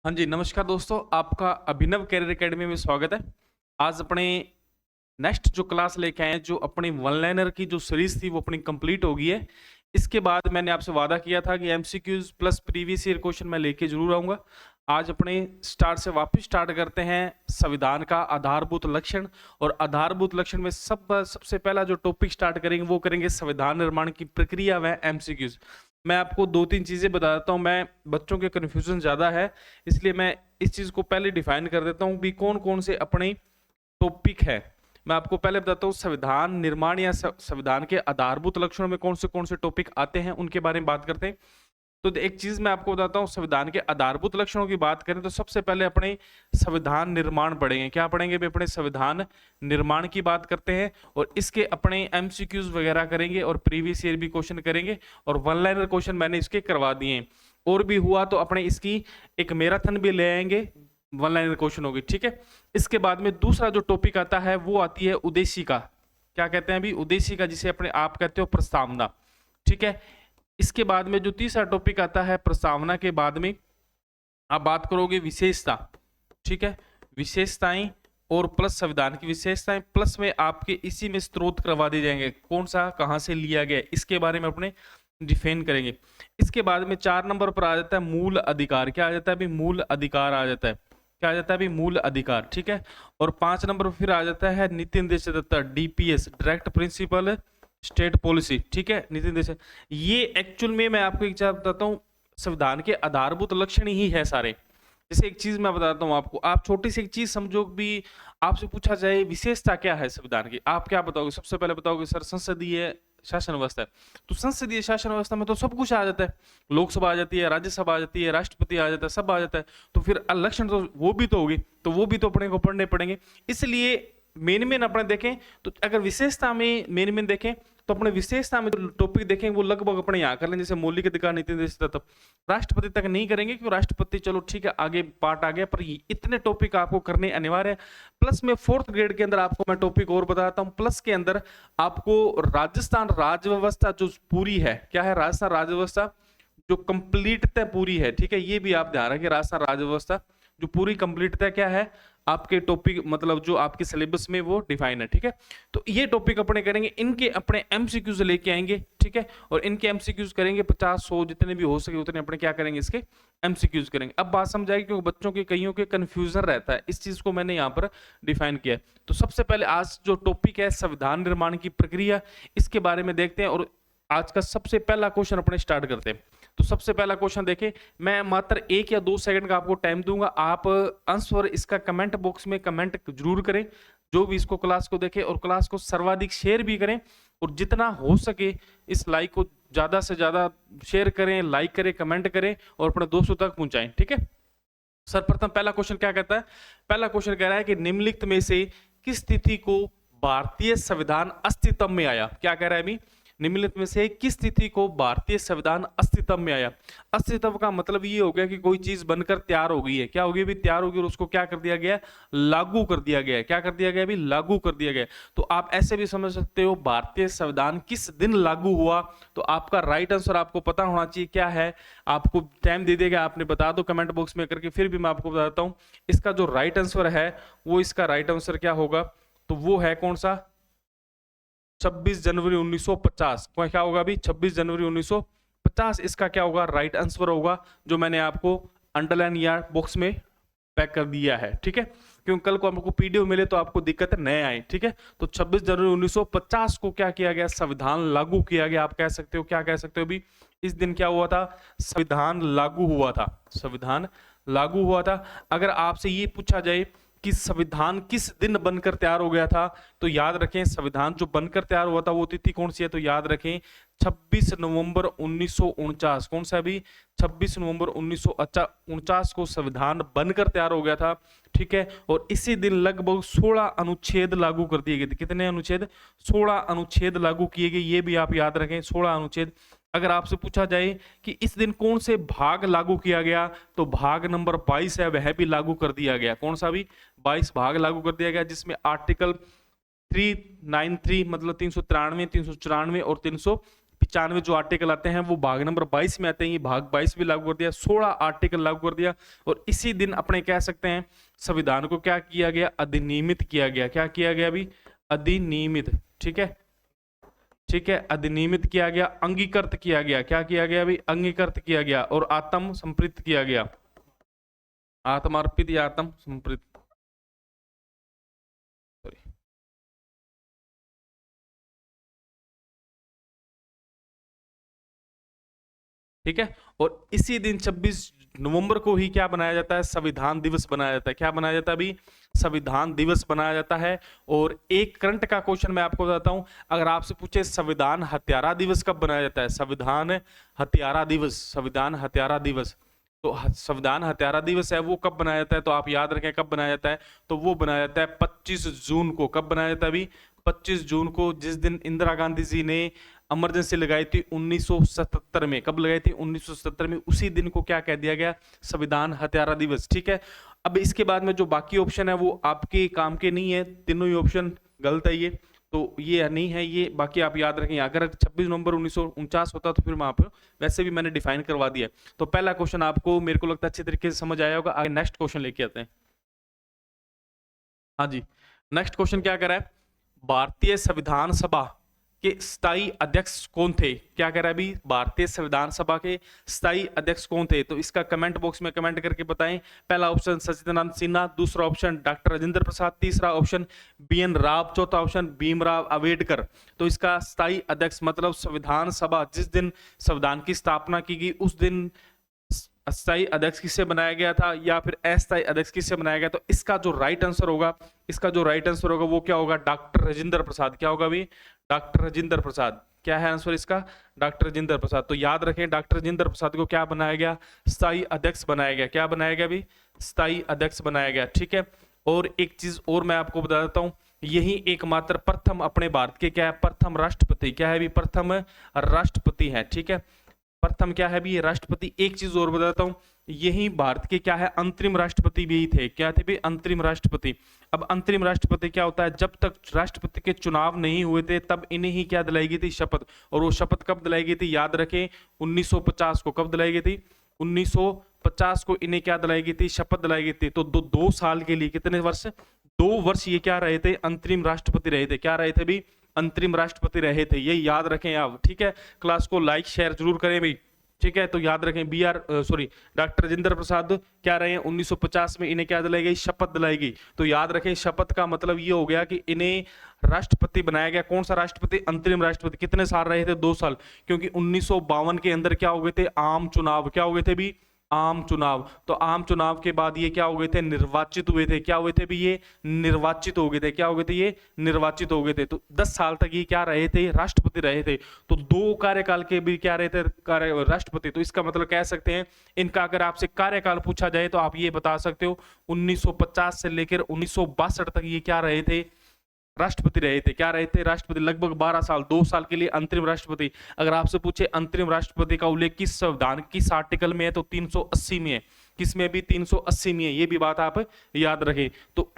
हाँ जी, नमस्कार दोस्तों, आपका अभिनव कैरियर एकेडमी में स्वागत है। आज अपने नेक्स्ट जो क्लास लेके आए हैं, जो अपनी वन लाइनर की जो सीरीज़ थी वो अपनी कंप्लीट हो गई है। इसके बाद मैंने आपसे वादा किया था कि MCQs plus previous year question मैं लेके ज़रूर आऊँगा। आज अपने स्टार्ट से वापस स्टार्ट करते हैं संविधान का आधारभूत लक्षण। और आधारभूत लक्षण में सबसे पहला जो टॉपिक स्टार्ट करेंगे वो करेंगे संविधान निर्माण की प्रक्रिया व एमसीक्यूज़। मैं आपको 2-3 चीज़ें बता देता हूँ। मैं बच्चों के कन्फ्यूज़न ज़्यादा है, इसलिए मैं इस चीज़ को पहले डिफाइन कर देता हूँ कि कौन-कौन से अपने टॉपिक है। मैं आपको पहले बताता हूँ संविधान निर्माण या संविधान के आधारभूत लक्षणों में कौन से टॉपिक आते हैं, उनके बारे में बात करते हैं। तो एक चीज़ मैं आपको बताता हूँ, संविधान के आधारभूत लक्षणों की बात करें तो सबसे पहले अपने संविधान निर्माण पढ़ेंगे। क्या पढ़ेंगे भी? अपने संविधान निर्माण की बात करते हैं और इसके अपने एमसीक्यूज वगैरह करेंगे और प्रीवियस ईयर भी क्वेश्चन करेंगे और वन लाइनर क्वेश्चन मैंने इसके करवा दिए हैं। और भी हुआ तो अपने इसकी एक मैराथन भी ले आएंगे, वन लाइनर क्वेश्चन होगी, ठीक है। इसके बाद में दूसरा जो टॉपिक आता है वो आती है उद्देशिका। क्या कहते हैं अभी? उद्देशिका, जिसे अपने आप कहते हो प्रस्तावना, ठीक है। इसके बाद में जो तीसरा टॉपिक आता है प्रस्तावना के बाद में आप बात करोगे विशेषता, ठीक है। विशेषताएं और प्लस संविधान की विशेषताएं, प्लस में आपके इसी में स्रोत करवा दिए जाएंगे, कौन सा कहां से लिया गया, इसके बारे में अपने डिफाइन करेंगे। इसके बाद में 4 नंबर पर आ जाता है मूल अधिकार। क्या आ जाता है अभी? मूल अधिकार आ जाता है। क्या आ जाता है अभी? मूल अधिकार, ठीक है। और 5 नंबर पर फिर आ जाता है नीति निर्देशित DPS, direct principle state policy, ठीक है। नीति निर्देशन, ये एक्चुअल में मैं आपको एक चीज बताता हूँ, संविधान के आधारभूत लक्षण ही है सारे। जैसे एक चीज मैं बताता हूँ आपको, आप छोटी सी एक चीज समझो भी, आपसे पूछा जाए विशेषता क्या है संविधान की, आप क्या बताओगे? सबसे पहले बताओगे सर संसदीय शासन व्यवस्था है। तो संसदीय शासन व्यवस्था में तो सब कुछ आ जाता है, लोकसभा आ जाती है, राज्यसभा आ जाती है, राष्ट्रपति आ जाता है, सब आ जाता है। तो फिर लक्षण तो वो भी तो होगी, तो वो भी तो अपने को पढ़ने पड़ेंगे। इसलिए मेन अपने देखें तो अगर विशेषता में मेन देखें तो अपने विशेषता में जो टॉपिक देखें वो लगभग अपने यहाँ कर लें। जैसे मौलिक अधिकार, नीति निर्देशित तत्व, राष्ट्रपति तक नहीं करेंगे क्योंकि राष्ट्रपति चलो ठीक है आगे पार्ट आ गया, पर इतने टॉपिक आपको करने अनिवार्य है। प्लस में 4th ग्रेड के अंदर आपको मैं टॉपिक और बताता हूँ। प्लस के अंदर आपको राजस्थान राज्य व्यवस्था जो पूरी है, क्या है? राजस्थान राज्य व्यवस्था जो कंप्लीटतः पूरी है, ठीक है। ये भी आप ध्यान रखें, राजस्थान राज्य व्यवस्था जो पूरी कंप्लीटतः क्या है आपके टॉपिक, मतलब जो आपके सिलेबस में वो डिफाइन है, ठीक है। तो ये टॉपिक अपने करेंगे, इनके अपने एमसीक्यूज लेके आएंगे, ठीक है। और इनके एमसीक्यूज करेंगे 50-100 जितने भी हो सके उतने अपने क्या करेंगे, इसके एमसीक्यूज करेंगे। अब बात समझ आएगी, क्योंकि बच्चों के कईयों के कंफ्यूजन रहता है, इस चीज को मैंने यहाँ पर डिफाइन किया है। तो सबसे पहले आज जो टॉपिक है संविधान निर्माण की प्रक्रिया, इसके बारे में देखते हैं और आज का सबसे पहला क्वेश्चन अपने स्टार्ट करते हैं। तो सबसे पहला क्वेश्चन देखें, मैं मात्र 1 या 2 सेकंड का आपको टाइम दूंगा, आप आंसर इसका कमेंट बॉक्स में कमेंट जरूर करें, जो भी इसको क्लास को देखे, और क्लास को सर्वाधिक शेयर भी करें और जितना हो सके इस लाइक को ज्यादा से ज्यादा शेयर करें, लाइक करें, कमेंट करें और अपने दोस्तों तक पहुंचाएं, ठीक है। सर्वप्रथम पहला क्वेश्चन क्या कहता है? पहला क्वेश्चन कह रहा है कि निम्नलिखित में से किस तिथि को भारतीय संविधान अस्तित्व में आया? क्या कह रहा है अभी? निम्नलिखित में से किस तिथि को भारतीय संविधान अस्तित्व में आया? अस्तित्व का मतलब ये हो गया कि कोई चीज बनकर तैयार हो गई है। क्या हो गई? अभी तैयार हो गई और उसको क्या कर दिया गया? लागू कर दिया गया। क्या कर दिया गया? अभी लागू कर दिया गया। तो आप ऐसे भी समझ सकते हो भारतीय संविधान किस दिन लागू हुआ। तो आपका राइट आंसर आपको पता होना चाहिए क्या है। आपको टाइम दे देगा, आपने बता दो कमेंट बॉक्स में करके, फिर भी मैं आपको बताता हूं इसका जो राइट आंसर है वो, इसका राइट आंसर क्या होगा? तो वो है कौन सा? 26 जनवरी 1950। क्या होगा अभी? 26 जनवरी 1950 इसका क्या होगा? राइट आंसर होगा, जो मैंने आपको अंडरलाइन या बॉक्स में पैक कर दिया है, ठीक है। क्योंकि कल को आपको पीडीएफ मिले तो आपको दिक्कत नए आए, ठीक है। तो 26 जनवरी 1950 को क्या किया गया? संविधान लागू किया गया। आप कह सकते हो, क्या कह सकते हो अभी? इस दिन क्या हुआ था? संविधान लागू हुआ था। संविधान लागू हुआ था। अगर आपसे ये पूछा जाए कि संविधान किस दिन बनकर तैयार हो गया था, तो याद रखें संविधान जो बनकर तैयार हुआ था वो तिथि कौन सी है? तो याद रखें 26 नवंबर 1949। कौन सा अभी? 26 नवंबर 1949 को संविधान बनकर तैयार हो गया था, ठीक है। और इसी दिन लगभग 16 अनुच्छेद लागू कर दिए गए थे। कितने अनुच्छेद? 16 अनुच्छेद लागू किए गए, ये भी आप याद रखें, 16 अनुच्छेद। अगर आपसे पूछा जाए कि इस दिन कौन से भाग लागू किया गया, तो भाग नंबर 22 है वह भी लागू कर दिया गया। कौन सा भी? 22 भाग लागू कर दिया गया, जिसमें आर्टिकल 393 मतलब 393, 394 और 300 95 जो आर्टिकल आते हैं वो भाग नंबर 22 में आते हैं, ये भाग 22 भी लागू कर दिया, 16 आर्टिकल लागू कर दिया। और इसी दिन अपने कह सकते हैं संविधान को क्या किया गया, अधिनियमित किया गया। क्या किया गया अभी, अधिनियमित, ठीक है, ठीक है, अधिनियमित किया गया, अंगीकृत किया गया। क्या किया गया अभी, अंगीकृत किया गया और आत्म संप्रीत किया गया, आत्मार्पित या आत्म संप्रीत, सॉरी, ठीक है। और इसी दिन 26 नवंबर को ही क्या बनाया जाता है, संविधान दिवस बनाया जाता है। क्या बनाया जाता है अभी, संविधान दिवस बनाया जाता है। और एक करंट का क्वेश्चन मैं आपको बताता हूं, अगर आपसे पूछे संविधान हत्यारा दिवस कब बनाया जाता है, संविधान हत्यारा दिवस, संविधान हत्यारा दिवस, तो संविधान हत्यारा दिवस है वो कब बनाया जाता है, तो आप याद रखें कब बनाया जाता है, तो वो बनाया जाता है 25 जून को। कब बनाया जाता है अभी, 25 जून को, जिस दिन इंदिरा गांधी जी ने इमरजेंसी लगाई थी 1977 में। कब लगाई थी, 1977 में। उसी दिन को क्या कह दिया गया, संविधान हत्यारा दिवस, ठीक है। अब इसके बाद में जो बाकी ऑप्शन है वो आपके काम के नहीं है, तीनों ही ऑप्शन गलत है, ये तो ये नहीं है, ये बाकी आप याद रखें। अगर 26 नवंबर 1949 होता तो फिर वहां पर वैसे भी मैंने डिफाइन करवा दिया। तो पहला क्वेश्चन आपको मेरे को लगता है अच्छे तरीके से समझ आया होगा। आगे नेक्स्ट क्वेश्चन लेके आते हैं। हाँ जी, नेक्स्ट क्वेश्चन क्या कह रहा है, भारतीय संविधान सभा के स्थायी अध्यक्ष कौन थे। क्या कह रहा है अभी, भारतीय संविधान सभा के स्थायी अध्यक्ष कौन थे, तो इसका कमेंट बॉक्स में कमेंट करके बताएं। पहला ऑप्शन सच्चिदानंद सिन्हा, दूसरा ऑप्शन डॉक्टर राजेंद्र प्रसाद, तीसरा ऑप्शन BN राव, चौथा ऑप्शन भीमराव अंबेडकर। तो इसका स्थायी अध्यक्ष मतलब संविधान सभा जिस दिन संविधान की स्थापना की गई उस दिन अस्थायी अध्यक्ष किससे बनाया गया था या फिर अस्थायी अध्यक्ष किससे बनाया गया, तो इसका जो राइट आंसर होगा, इसका जो राइट आंसर होगा वो क्या होगा, डॉक्टर राजेंद्र प्रसाद। क्या होगा अभी, डॉक्टर राजेंद्र प्रसाद। क्या है आंसर इसका, डॉक्टर राजेंद्र प्रसाद। तो याद रखें डॉक्टर राजेंद्र प्रसाद को क्या बनाया गया, स्थायी अध्यक्ष बनाया गया। क्या बनाया गया अभी, स्थायी अध्यक्ष बनाया गया, ठीक है। और एक चीज और मैं आपको बता देता हूं, यही एकमात्र प्रथम अपने भारत के क्या है, प्रथम राष्ट्रपति। क्या है अभी, प्रथम राष्ट्रपति है, ठीक है। प्रथम क्या है भी, ये राष्ट्रपति। एक चीज और बताता हूं, यही भारत के क्या है, अंतरिम राष्ट्रपति भी थे। क्या थे भी, अंतरिम राष्ट्रपति। अब अंतरिम राष्ट्रपति क्या होता है, जब तक राष्ट्रपति के चुनाव नहीं हुए थे तब इन्हें ही क्या दिलाई गई थी, शपथ। और वो शपथ कब दिलाई गई थी, याद रखें 1950 को। कब दिलाई गई थी, 1950 को इन्हें क्या दिलाई गई थी, शपथ दिलाई गई थी। तो 2 साल के लिए, कितने वर्ष, 2 वर्ष ये क्या रहे थे, अंतरिम राष्ट्रपति रहे थे। क्या रहे थे भी, अंतरिम राष्ट्रपति रहे थे। ये याद रखें आप, ठीक है। क्लास को लाइक शेयर जरूर करें भाई, ठीक है। तो याद रखें डॉक्टर राजेंद्र प्रसाद क्या रहे हैं, 1950 में इन्हें क्या दिलाई गई, शपथ दिलाई गई। तो याद रखें शपथ का मतलब ये हो गया कि इन्हें राष्ट्रपति बनाया गया। कौन सा राष्ट्रपति, अंतरिम राष्ट्रपति। कितने साल रहे थे, 2 साल, क्योंकि 1952 के अंदर क्या हो गए थे, आम चुनाव। क्या हो गए थे भी, आम चुनाव। तो आम चुनाव के बाद ये क्या हो गए थे, निर्वाचित हुए थे। क्या हुए थे भी, ये निर्वाचित हो गए थे। क्या हो गए थे, ये निर्वाचित हो गए थे। तो 10 साल तक ये क्या रहे थे, राष्ट्रपति रहे थे। तो 2 कार्यकाल के भी क्या रहे थे, राष्ट्रपति। तो इसका मतलब कह सकते हैं इनका अगर आपसे कार्यकाल पूछा जाए तो आप ये बता सकते हो 1950 से लेकर 1962 तक ये क्या रहे थे, राष्ट्रपति रहे थे। क्या रहे थे, राष्ट्रपति। लगभग 12 साल, 2 साल के लिए अंतरिम राष्ट्रपति। अगर आपसे पूछे अंतरिम राष्ट्रपति का उल्लेख किस संविधान किस आर्टिकल में है, तो 380 में है। किसमें भी, 380 में है। ये भी बात आप याद रखें। तो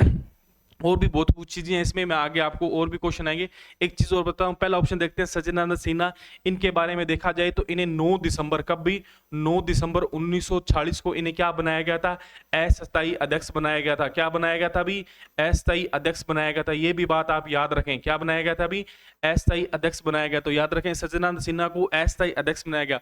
और भी बहुत कुछ चीजें हैं इसमें, मैं आगे आपको और भी क्वेश्चन आएंगे। एक चीज और बताऊं, पहला ऑप्शन देखते हैं सच्चिदानंद सिन्हा। इनके बारे में देखा जाए तो इन्हें 9 दिसंबर, कब भी, 9 दिसंबर 1946 को इन्हें क्या बनाया गया था, अस्थायी अध्यक्ष बनाया गया था। क्या बनाया गया था अभी, अस्थायी अध्यक्ष बनाया गया था। ये भी बात आप याद रखें। क्या बनाया गया था अभी, अस्थायी अध्यक्ष बनाया गया। तो याद रखें सच्चिदानंद सिन्हा को अस्थायी अध्यक्ष बनाया गया।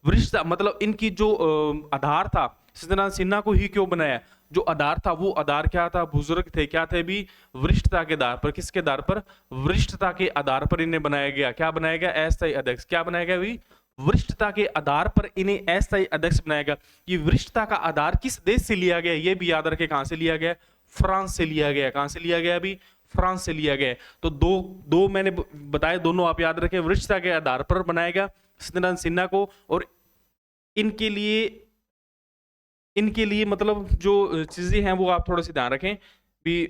वरिष्ठ मतलब इनकी जो आधार था, सच्चिदानंद सिन्हा को ही क्यों बनाया, जो आधार था वो आधार क्या था, बुजुर्ग थे। क्या थे भी, वरिष्ठता के आधार पर। किसके आधार पर, वरिष्ठता के आधार पर इन्हें बनाया गया। क्या बनाया गया, अस्थायी अध्यक्ष। क्या बनाया गया भी, वरिष्ठता के आधार पर इन्हें अस्थायी अध्यक्ष बनाया गया। ये वरिष्ठता का आधार किस देश से लिया गया, ये भी याद रखे। कहां से लिया गया, फ्रांस से लिया गया। कहां से लिया गया अभी, फ्रांस से लिया गया। तो दो मैंने बताए, दोनों आप याद रखें। वरिष्ठता के आधार पर बनाया गया सच्चिदानंद सिन्हा को। और इनके लिए मतलब जो चीजें हैं वो आप थोड़ा सी ध्यान रखें भी।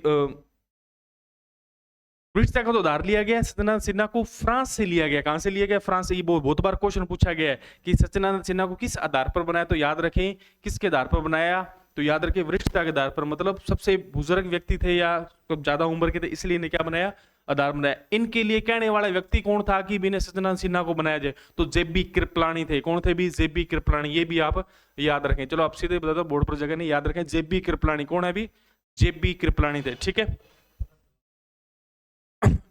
वरिष्ठता का तो उधार लिया गया, सच्चिदानंद सिन्हा को फ्रांस से लिया गया। कहां से लिया गया, फ्रांस से। ये बहुत बार क्वेश्चन पूछा गया है कि सच्चिदानंद सिन्हा को किस आधार पर बनाया, तो याद रखें किसके आधार पर बनाया, तो याद रखें वरिष्ठता के आधार पर। मतलब सबसे बुजुर्ग व्यक्ति थे या ज्यादा उम्र के थे, इसलिए इन्हें क्या बनाया, आधार बनाया। इनके लिए कहने वाला व्यक्ति कौन था कि विनय सत्यनारायण सिन्हा को बनाया जाए, तो जेबी कृपलानी थे। कौन थे भी? जेबी कृपलानी। ये भी आप याद रखें। चलो आप सीधे बता दो, बोर्ड पर जगह नहीं, याद रखें। जेबी कृपलानी कौन है भी? जेबी कृपलानी थे, ठीक है।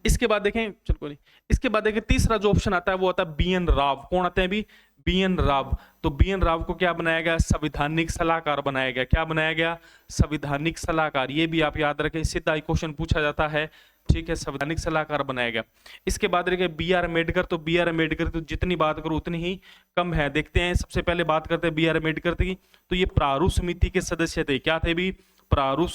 इसके बाद देखें, चलो नहीं, इसके बाद देखें तीसरा जो ऑप्शन आता है वो आता है बी एन राव। कौन आते हैं भी? B N Rao. तो बी एन राव को क्या बनाया गया? संवैधानिक सलाहकार बनाया गया। क्या बनाया गया? संवैधानिक सलाहकार। ये भी आप याद रखें, सीधा क्वेश्चन पूछा जाता है, ठीक है। संवैधानिक सलाहकार बनाया गया। इसके बाद रखे बी आर अम्बेडकर। तो बी आर अम्बेडकर तो जितनी बात करूं उतनी ही कम है। देखते हैं, सबसे पहले बात करते हैं बी आर अम्बेडकर की। तो ये प्रारूप समिति के सदस्य थे। क्या थे भी? प्रारूप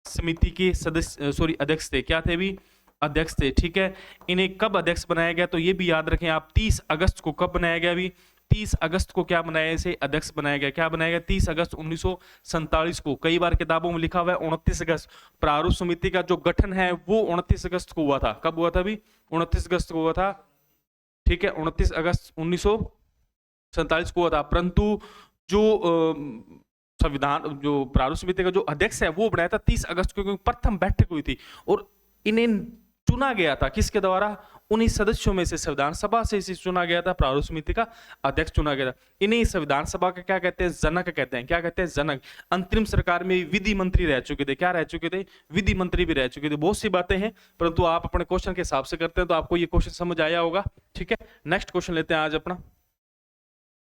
समिति के सदस्य, सॉरी अध्यक्ष थे। क्या थे भी? अध्यक्ष थे, ठीक है। इन्हें कब अध्यक्ष बनाया गया? तो ये भी याद रखें आप, 30 अगस्त को। कब बनाया गया भी? 30 अगस्त को क्या बनाया? इसे अध्यक्ष बनाया गया। क्या बनाया गया? 30 अगस्त 1947 को। कई बार किताबों में लिखा हुआ है 29 अगस्त। प्रारूप समिति का जो गठन है वो 29 अगस्त को हुआ था। कब हुआ था भी? 29 अगस्त को हुआ था, ठीक है। 29 अगस्त 1947 को हुआ था। परंतु जो संविधान, जो प्रारूप समिति का जो अध्यक्ष है वो बनाया था 30 अगस्त को, क्योंकि प्रथम बैठक हुई थी और इन्हें चुना गया था। किसके द्वारा? उन्हीं सदस्यों में से, संविधान सभा से इसे चुना गया था। प्रारूप समिति का अध्यक्ष चुना गया था। इन्हें संविधान सभा का क्या कहते हैं? जनक कहते हैं। क्या कहते हैं? जनक। अंतरिम सरकार में विधि मंत्री रह चुके थे। क्या रह चुके थे? विधि मंत्री भी रह चुके थे। बहुत सी बातें हैं, परंतु आप अपने क्वेश्चन के हिसाब से करते हैं तो आपको ये क्वेश्चन समझ आया होगा, ठीक है। नेक्स्ट क्वेश्चन लेते हैं आज अपना।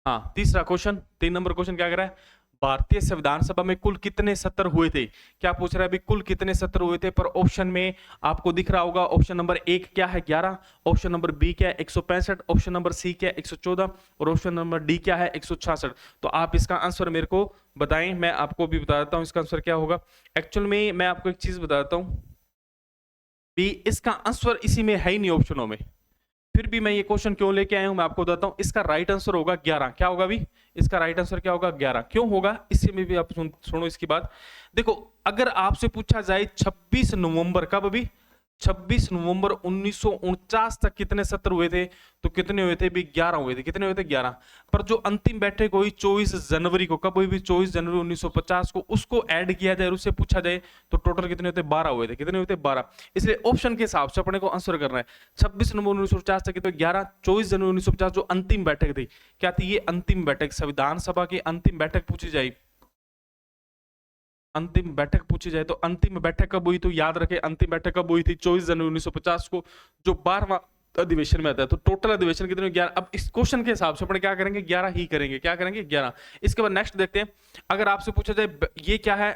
हाँ, तीसरा क्वेश्चन, 3 नंबर क्वेश्चन क्या कर रहा है? भारतीय संविधान सभा में कुल कितने सत्र हुए थे? क्या पूछ रहा है अभी? कुल कितने सत्र हुए थे? पर ऑप्शन में आपको दिख रहा होगा, ऑप्शन नंबर 1 क्या है? 11। ऑप्शन नंबर बी क्या है? 165। ऑप्शन नंबर सी क्या है? 114। और ऑप्शन नंबर डी क्या है? 166। तो आप इसका आंसर मेरे को बताएं, मैं आपको भी बता देता हूं इसका आंसर क्या होगा। एक्चुअल में मैं आपको एक चीज बता देता हूं भी, इसका आंसर इसी में है ही नहीं ऑप्शनों में। फिर भी मैं ये क्वेश्चन क्यों लेके आया हूं मैं आपको बताता हूं। इसका राइट आंसर होगा 11। क्या होगा भी? इसका राइट आंसर क्या होगा? 11। क्यों होगा? इसी में भी आप सुनो इसकी बात। देखो, अगर आपसे पूछा जाए 26 नवंबर, कब भी? 26 नवंबर 1949 तक कितने सत्र हुए थे? तो कितने हुए थे भी? 11 हुए थे। कितने हुए थे? 11। पर जो अंतिम बैठक हुई 24 जनवरी को, कब हुई भी? 24 जनवरी 1950 को, उसको ऐड किया जाए और उससे पूछा जाए तो टोटल कितने होते? 12 हुए थे। कितने हुए थे? 12। इसलिए ऑप्शन के हिसाब से अपने को आंसर करना है। 26 नवंबर 1950 तक कितने? 11। 24 जनवरी 1950 जो अंतिम बैठक थी, क्या थी ये? अंतिम बैठक, संविधान सभा की अंतिम बैठक पूछी जाए, अंतिम बैठक पूछी जाए तो अंतिम बैठक कब हुई? तो याद रखें, अंतिम बैठक कब हुई थी? 24 जनवरी 1950 को, जो 12वां अधिवेशन में आता है। तो टोटल अधिवेशन कितने? 11। अब इस क्वेश्चन के हिसाब से अपने क्या करेंगे? 11 ही करेंगे। क्या करेंगे? 11। इसके बाद नेक्स्ट देखते हैं, अगर आपसे पूछा जाए ये क्या है?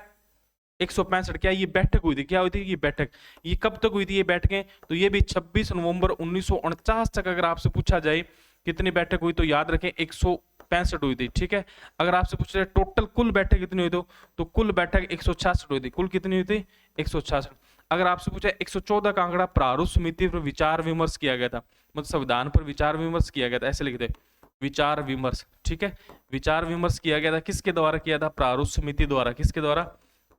165, क्या ये बैठक हुई थी? क्या हुई थी ये बैठक? ये कब तक हुई थी ये बैठकें? तो ये भी 26 नवंबर 1949 तक अगर आपसे पूछा जाए कितनी बैठक हुई, तो याद रखें 165 हुई थी, ठीक है। अगर आपसे पूछ रहे टोटल कुल बैठक कितनी हुई तो कुल बैठक 166 हुई थी। कुल कितनी हुई थी? 166। अगर आपसे पूछा 114 का आंकड़ा प्रारूप समिति पर विचार विमर्श किया गया था, मतलब संविधान पर विचार विमर्श किया गया था, ऐसे लिखते विचार विमर्श, ठीक है। विचार विमर्श किया गया था, किसके द्वारा किया था? प्रारूप समिति द्वारा। किसके द्वारा?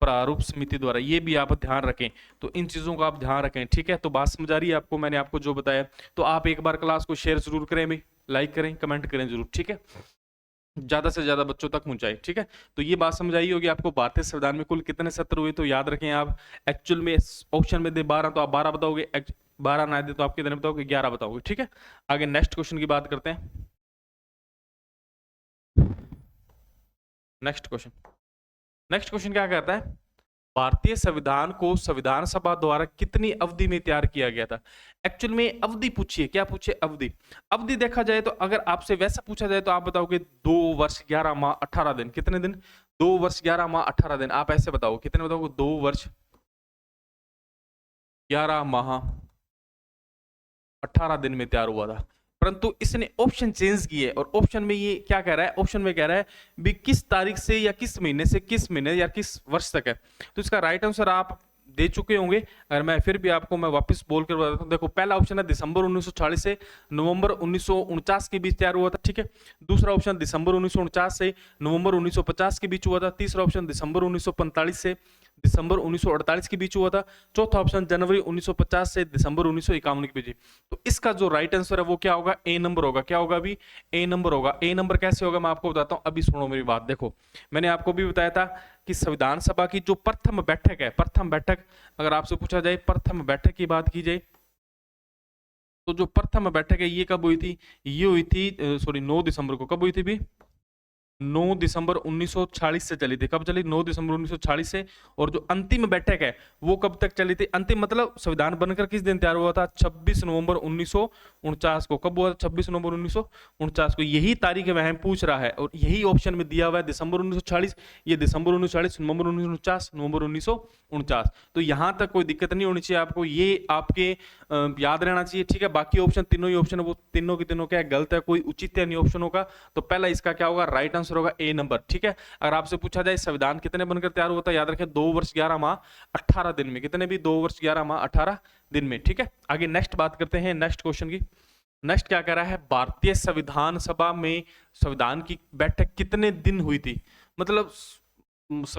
प्रारूप समिति द्वारा। ये भी आप ध्यान रखें, तो इन चीजों का आप ध्यान रखें, ठीक है। तो बात समझ आ रही है आपको, मैंने आपको जो बताया। तो आप एक बार क्लास को शेयर जरूर करें भी, लाइक करें, कमेंट करें जरूर, ठीक है। ज्यादा से ज्यादा बच्चों तक पहुंचाए, ठीक है। तो ये बात समझ आई होगी आपको। भारतीय संविधान में कुल कितने सत्र हुए, तो याद रखें आप। एक्चुअल में ऑप्शन में दे 12 तो आप 12 बताओगे, 12 ना दे तो आप कितने बताओगे? 11 बताओगे, ठीक है। आगे नेक्स्ट क्वेश्चन की बात करते हैं। नेक्स्ट क्वेश्चन क्या कहता है? भारतीय संविधान को संविधान सभा द्वारा कितनी अवधि में तैयार किया गया था? एक्चुअल में अवधि पूछिए, क्या पूछे? अवधि। अवधि देखा जाए तो अगर आपसे वैसा पूछा जाए तो आप बताओगे 2 वर्ष 11 माह 18 दिन। कितने दिन? 2 वर्ष 11 माह 18 दिन। आप ऐसे बताओ, कितने बताओगे? 2 वर्ष 11 माह 18 दिन में तैयार हुआ था। परंतु इसने ऑप्शन चेंज किए और ऑप्शन में ये क्या कह रहा है? ऑप्शन में कह रहा है भी किस तारीख से या किस महीने से किस महीने या किस वर्ष तक है। तो इसका राइट आंसर आप दे चुके होंगे। अगर मैं फिर भी आपको मैं वापस बोल कर बताता हूं, देखो पहला ऑप्शन है दिसंबर 1940 से नवंबर 1949 के बीच तैयार हुआ था, ठीक है। दूसरा ऑप्शन दिसंबर 1949 से नवंबर 1950 के बीच हुआ था। तीसरा ऑप्शन दिसंबर 1945 से दिसंबर 1948 के बीच हुआ था। चौथा ऑप्शन जनवरी 1950 से दिसंबर 1951 के बीच। तो इसका जो राइट आंसर है वो क्या होगा, ए नंबर होगा। क्या होगा अभी, ए नंबर होगा। ए नंबर कैसे होगा मैं आपको बताता हूं, अभी सुनो मेरी बात। देखो मैंने आपको भी बताया था कि संविधान सभा की जो प्रथम बैठक है, प्रथम बैठक अगर आपसे पूछा जाए, प्रथम बैठक की बात की जाए, तो जो प्रथम बैठक है ये कब हुई थी, ये हुई थी 9 दिसंबर को। कब हुई थी भी, 9 दिसंबर 1946 से चली थी। कब चली, 9 दिसंबर 1946 से। और जो अंतिम बैठक है वो कब तक चली थी, अंतिम मतलब संविधान बनकर किस दिन तैयार हुआ था, 26 नवंबर 1949 को। कब हुआ, 26 नवंबर 1949 को। यही तारीख वह पूछ रहा है और यही ऑप्शन में दिया हुआ है, दिसंबर 1946, ये दिसंबर 1940, नवंबर 1949, नवंबर 1949। तो यहां तक कोई दिक्कत नहीं होनी चाहिए आपको, ये आपके याद रहना चाहिए, ठीक है। बाकी ऑप्शन तीनों ही ऑप्शन है वो तीनों के तीनों क्या है, गलत है, कोई उचित नहीं ऑप्शन होगा। तो पहला इसका क्या होगा, राइट आंसर होगा ए नंबर, ठीक है। अगर आपसे पूछा जाए संविधान कितने बनकर तैयार हुआ था, याद रखें 2 वर्ष 11 माह 18 दिन में। कितने भी, 2 वर्ष 11 माह 18 दिन में, ठीक है। आगे नेक्स्ट बात करते हैं नेक्स्ट क्वेश्चन की। नेक्स्ट क्या कह रहा है, भारतीय संविधान सभा में संविधान की बैठक कितने दिन हुई थी, मतलब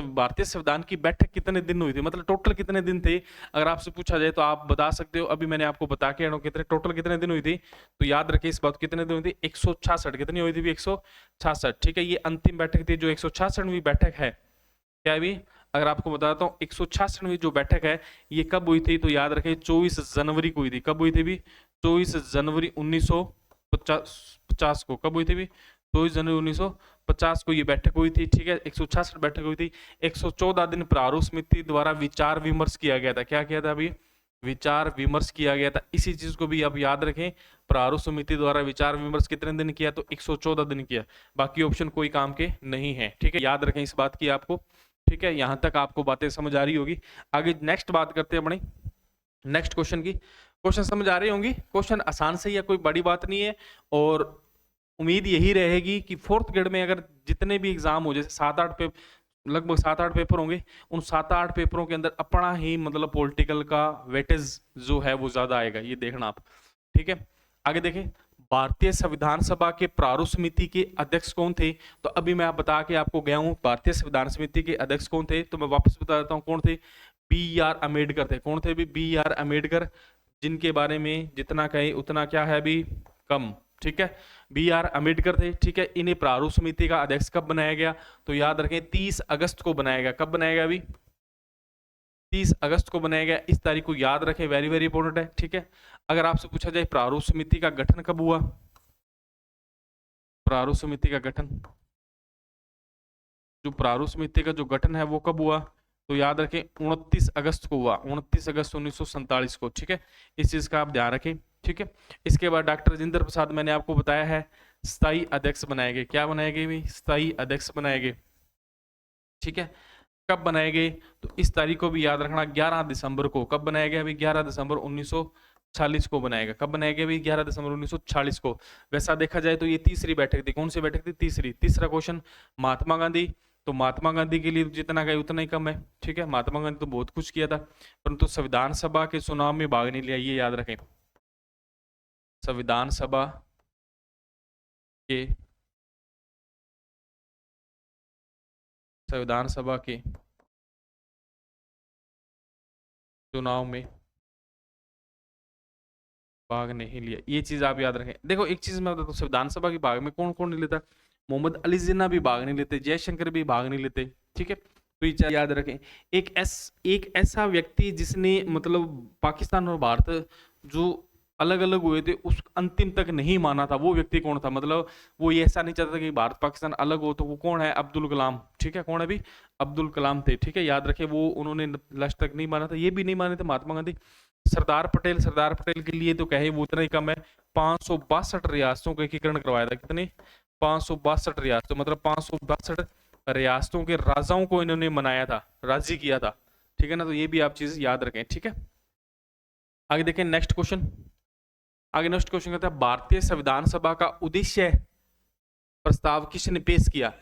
भारतीय संविधान की बैठक कितने दिन हुई थी, मतलब टोटल कितने दिन थे। अगर आपसे पूछा जाए तो आप बता सकते हो, अभी मैंने आपको बता के कितने टोटल कितने दिन हुई थी। तो याद रखिए इस बात, कितने दिन हुई थी, 166। कितनी हुई थी, 166, ठीक है। ये अंतिम बैठक थी, जो 166वीं बैठक है। क्या भी, अगर आपको बताता हूँ 166वीं जो बैठक है ये कब हुई थी, तो याद रखें 24 जनवरी को हुई थी। कब हुई थी भी, 24 जनवरी 1950 को। कब हुई थी भी, 24 जनवरी 1950 को ये बैठक हुई थी, ठीक है। 166 बैठक हुई थी। 114 दिन प्रारूप समिति द्वारा विचार विमर्श किया गया था। क्या किया था अभी, विचार विमर्श किया गया था। इसी चीज को भी आप याद रखें, प्रारूप समिति द्वारा विचार विमर्श कितने दिन किया, तो 114 दिन किया। बाकी ऑप्शन कोई काम के नहीं है, ठीक है। याद रखें इस बात की आपको, ठीक है। यहां तक आपको बातें समझ आ रही होगी। आगे नेक्स्ट बात करते हैं अपने नेक्स्ट क्वेश्चन की। क्वेश्चन समझ आ रही होंगी, क्वेश्चन आसान से ही है, कोई बड़ी बात नहीं है। और उम्मीद यही रहेगी कि फोर्थ ग्रेड में अगर जितने भी एग्जाम हो, जैसे 7-8 पेपर, लगभग 7-8 पेपर होंगे, उन 7-8 पेपरों के अंदर अपना ही मतलब पॉलिटिकल का वेटेज जो है वो ज्यादा आएगा, ये देखना आप, ठीक है। आगे देखें, भारतीय संविधान सभा के प्रारूप समिति के अध्यक्ष कौन थे। तो अभी मैं बता के आपको गया हूं भारतीय संविधान समिति के अध्यक्ष कौन थे, तो मैं वापस बता देता हूं कौन थे, B.R. अम्बेडकर थे। कौन थे भी, B.R. अम्बेडकर, जिनके बारे में जितना कहे उतना क्या है अभी कम, ठीक है। B.R. अम्बेडकर थे, ठीक है। इन्हें प्रारूप समिति का अध्यक्ष कब बनाया गया, तो याद रखें 30 अगस्त को बनाया गया। कब बनाया गया अभी, 30 अगस्त को बनाया गया। इस तारीख को याद रखें, वेरी वेरी इंपॉर्टेंट है, ठीक है। अगर आपसे पूछा जाए प्रारूप समिति का गठन कब हुआ, प्रारूप समिति का गठन, जो प्रारूप समिति का जो गठन है वो कब हुआ, तो याद रखें 29 अगस्त को हुआ, 29 अगस्त 1947 को, ठीक है। इस चीज का आप ध्यान रखें, ठीक है। इसके बाद डॉक्टर राजेंद्र प्रसाद मैंने आपको बताया है स्थायी अध्यक्ष बनाए गए। क्या बनाए गए भी, स्थायी अध्यक्ष बनाए गए, ठीक है। कब बनाए गए, तो इस तारीख को भी याद रखना, 11 दिसंबर को। कब बनाया गया अभी, 11 दिसंबर 1946 को बनाएगा। कब बनाया गया अभी, 11 दिसंबर 1946 को। वैसा देखा जाए तो ये तीसरी बैठक थी। कौन सी बैठक थी, तीसरी। तीसरा क्वेश्चन, महात्मा गांधी, तो महात्मा गांधी के लिए जितना गए उतना ही कम है, ठीक है। महात्मा गांधी तो बहुत कुछ किया था, परंतु संविधान सभा के चुनाव में भाग नहीं लिया, ये याद रखें। संविधान सभा के चुनाव में भाग नहीं लिया, ये चीज आप याद रखें। देखो एक चीज मैं बताता हूँ, संविधान सभा के भाग में कौन कौन नहीं लेता, मोहम्मद अली जिन्ना भी भाग नहीं लेते, जयशंकर भी भाग नहीं लेते, ठीक है। तो ये याद रखें। एक ऐसा व्यक्ति जिसने मतलब पाकिस्तान और भारत जो अलग अलग हुए थे उस अंतिम तक नहीं माना था, वो व्यक्ति कौन था, मतलब वो ये ऐसा नहीं चाहता था कि भारत पाकिस्तान अलग हो, तो वो कौन है, अब्दुल कलाम, ठीक है। कौन है भी, अब्दुल कलाम थे, ठीक है। याद रखें वो उन्होंने लास्ट तक नहीं माना था, ये भी नहीं माने थे महात्मा गांधी। सरदार पटेल के लिए तो कहे वो उतना ही कम है, 562 रियासतों का एकीकरण करवाया था। कितने, 562 रियासतों, मतलब 562 रियासतों के राजाओं को इन्होंने मनाया था, राजी किया था, ठीक है ना। तो ये भी आप चीज याद रखें, ठीक है। आगे देखें नेक्स्ट क्वेश्चन। आगे नेक्स्ट क्वेश्चन कहता है भारतीय संविधान सभा का उद्देश्य प्रस्ताव किसने पेश किया।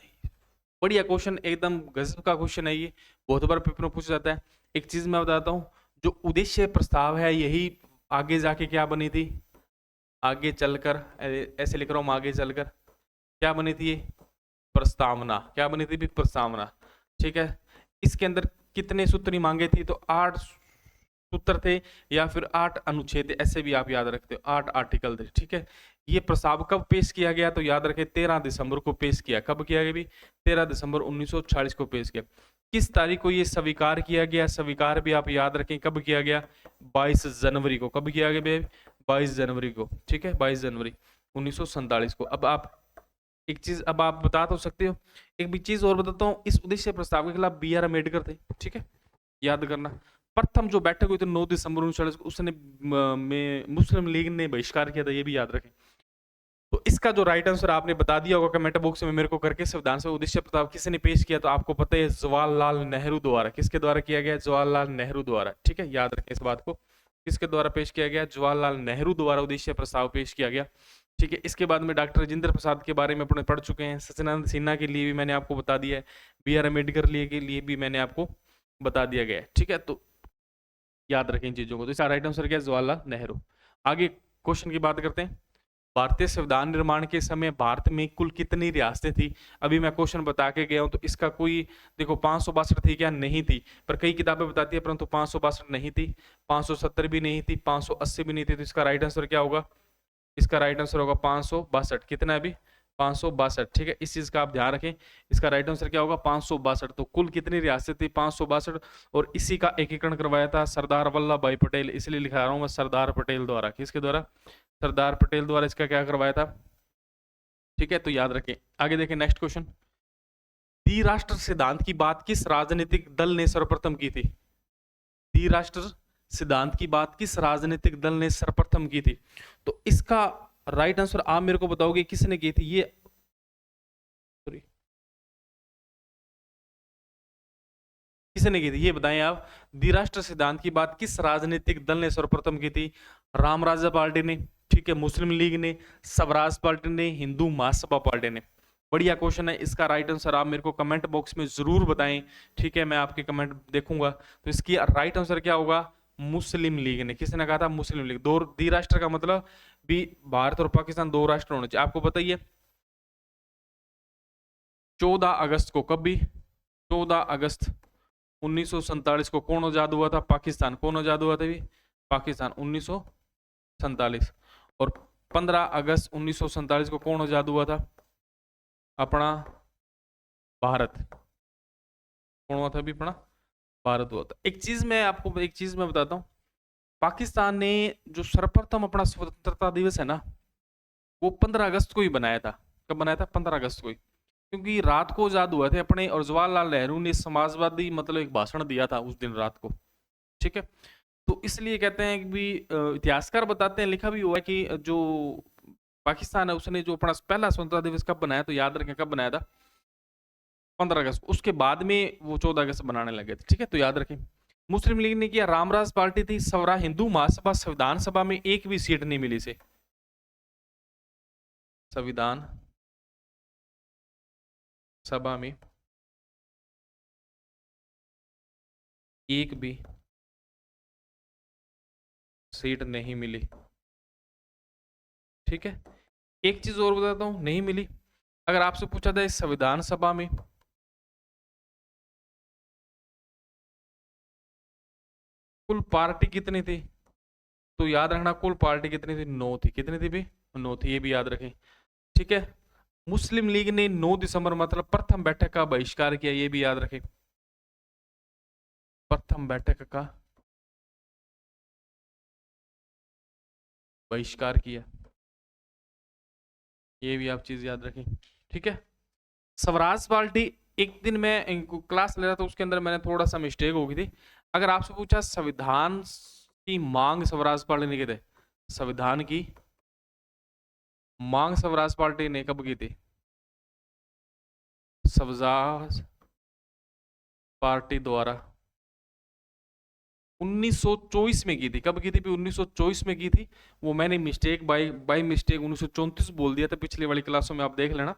बढ़िया क्वेश्चन, एकदम गजब का क्वेश्चन है ये, बहुत बार पेपर में पूछा जाता है। एक चीज मैं बताता हूँ, जो उद्देश्य प्रस्ताव है यही आगे जाके क्या बनी थी, आगे चलकर, ऐसे लिख रहा हूं, आगे चलकर क्या बनी थी ये, प्रस्तावना। क्या बनी थी भी, प्रस्तावना, ठीक है। इसके अंदर कितने सूत्र मांगे थे, तो 8 सूत्र थे या फिर 8 अनुच्छेद थे, ऐसे भी आप याद रखते हो, 8 आर्टिकल थे। ठीक है, ये प्रस्ताव कब पेश किया गया, तो याद रखें 13 दिसंबर को पेश किया। कब किया गया भी? 13 दिसंबर 1946 को पेश किया। किस तारीख को ये स्वीकार किया गया? स्वीकार भी आप याद रखें कब किया गया? 22 जनवरी को। कब किया गया? 22 जनवरी को। ठीक है, 22 जनवरी 1947 को। अब आप एक चीज अब आप बता तो सकते हो, एक भी चीज और बताता हूँ, इस उद्देश्य प्रस्ताव के खिलाफ बी आर अम्बेडकर थे। ठीक है, याद करना। प्रथम जो बैठक हुई थी 9 दिसंबर 1940 को, उसने में मुस्लिम लीग ने बहिष्कार किया था, ये भी याद रखें। तो इसका जो राइट आंसर आपने बता दिया होगा कमेंट बॉक्स में मेरे को करके, संविधान सभा उद्देश्य प्रस्ताव किसने पेश किया, तो आपको पता है जवाहरलाल नेहरू द्वारा। किसके द्वारा किया गया? जवाहरलाल नेहरू द्वारा। ठीक है, याद रखें इस बात को, किसके द्वारा पेश किया गया? जवाहरलाल नेहरू द्वारा उद्देश्य प्रस्ताव पेश किया गया। ठीक है, इसके बाद में डॉक्टर राजेंद्र प्रसाद के बारे में अपने पढ़ चुके हैं, सचिदानंद सिन्हा के लिए भी मैंने आपको बता दिया है, बी आर अम्बेडकर के लिए भी मैंने आपको बता दिया गया है। ठीक है, तो याद रखें इन चीजों को। तो इसका राइट आंसर क्या है? जवाहरलाल नेहरू। आगे क्वेश्चन की बात करते हैं। भारतीय संविधान निर्माण के समय भारत में कुल कितनी रियासतें थी? अभी मैं क्वेश्चन बता के गया हूं, तो इसका कोई देखो 562 थी क्या? नहीं थी, पर कई किताबें बताती है, परंतु 562 नहीं थी, 570 भी नहीं थी, 580 भी नहीं थी। तो इसका राइट आंसर क्या होगा? इसका राइट आंसर होगा 562। कितना है अभी? 562। ठीक है, इस चीज का आप ध्यान रखें, इसका राइट आंसर क्या होगा? 562। तो कुल कितनी रियासत थी? 562। और इसी का एकीकरण करवाया था सरदार वल्लभ भाई पटेल, इसलिए लिखा रहा हूं मैं सरदार पटेल द्वारा। किसके द्वारा? सरदार पटेल द्वारा इसका क्या करवाया था। ठीक है, तो याद रखें। आगे देखें नेक्स्ट क्वेश्चन। द्विराष्ट्र सिद्धांत की बात किस राजनीतिक दल ने सर्वप्रथम की थी? द्विराष्ट्र सिद्धांत की बात किस राजनीतिक दल ने सर्वप्रथम की थी? तो इसका राइट आंसर आप मेरे को बताओगे किसने की थी? ये सॉरी, किसने की थी ये बताएं आप। द्विराष्ट्र सिद्धांत की बात किस राजनीतिक दल ने सर्वप्रथम की थी? रामराजा पार्टी ने, ठीक है, मुस्लिम लीग ने, स्वराज पार्टी ने, हिंदू महासभा पार्टी ने। बढ़िया क्वेश्चन है, इसका राइट आंसर आप मेरे को कमेंट बॉक्स में जरूर बताएं। ठीक है, मैं आपके कमेंट देखूंगा। तो इसकी राइट आंसर क्या होगा? मुस्लिम लीग ने। किसने कहा था? मुस्लिम लीग। दो द्विराष्ट्र का मतलब भी भारत और पाकिस्तान दो राष्ट्र होने चाहिए, आपको बताइए। 14 अगस्त को, कब भी? 14 अगस्त 1947 को कौन आजाद हुआ था? पाकिस्तान। कौन आजाद हुआ था भी? पाकिस्तान, 1947। और 15 अगस्त 1947 को कौन आजाद हुआ था? अपना भारत। कौन हुआ था अभी? अपना भारत हुआ था। एक चीज मैं बताता हूँ, पाकिस्तान ने जो सर्वप्रथम अपना स्वतंत्रता दिवस है ना, वो 15 अगस्त को ही बनाया था। कब बनाया था? 15 अगस्त को ही, क्योंकि रात को आजाद हुए थे अपने, और जवाहरलाल नेहरू ने समाजवादी मतलब एक भाषण दिया था उस दिन रात को। ठीक है, तो इसलिए कहते हैं कि भी इतिहासकार बताते हैं, लिखा भी हुआ है कि जो पाकिस्तान है उसने जो अपना पहला स्वतंत्रता दिवस कब बनाया, तो याद रखें कब बनाया था? 15 अगस्त। उसके बाद में वो 14 अगस्त बनाने लगे थे। ठीक है, तो याद रखें। मुस्लिम लीग ने किया, रामराज पार्टी थी, स्वरा हिंदू महासभा, संविधान सभा में एक भी सीट नहीं मिली से। संविधान सभा में एक भी सीट नहीं मिली। ठीक है, एक चीज और बताता हूं, नहीं मिली। अगर आपसे पूछा जाए संविधान सभा में कुल पार्टी कितनी थी, तो याद रखना कुल पार्टी कितनी थी? 9 थी। कितनी थी भी? 9 थी, ये भी याद रखें। ठीक है, मुस्लिम लीग ने 9 दिसंबर मतलब प्रथम बैठक का बहिष्कार किया, ये भी याद रखें। प्रथम बैठक का बहिष्कार किया, ये भी आप चीज याद रखें। ठीक है, स्वराज पार्टी, एक दिन मैं क्लास ले रहा था, उसके अंदर मैंने थोड़ा सा मिस्टेक हो गई थी। अगर आपसे पूछा संविधान की मांग स्वराज पार्टी ने की थी, संविधान की मांग स्वराज पार्टी ने कब की थी? स्वराज पार्टी द्वारा 1924 में की थी। कब की थी? 1924 में की थी। वो मैंने मिस्टेक बाई मिस्टेक 1934 बोल दिया था, पिछली वाली क्लासों में आप देख लेना।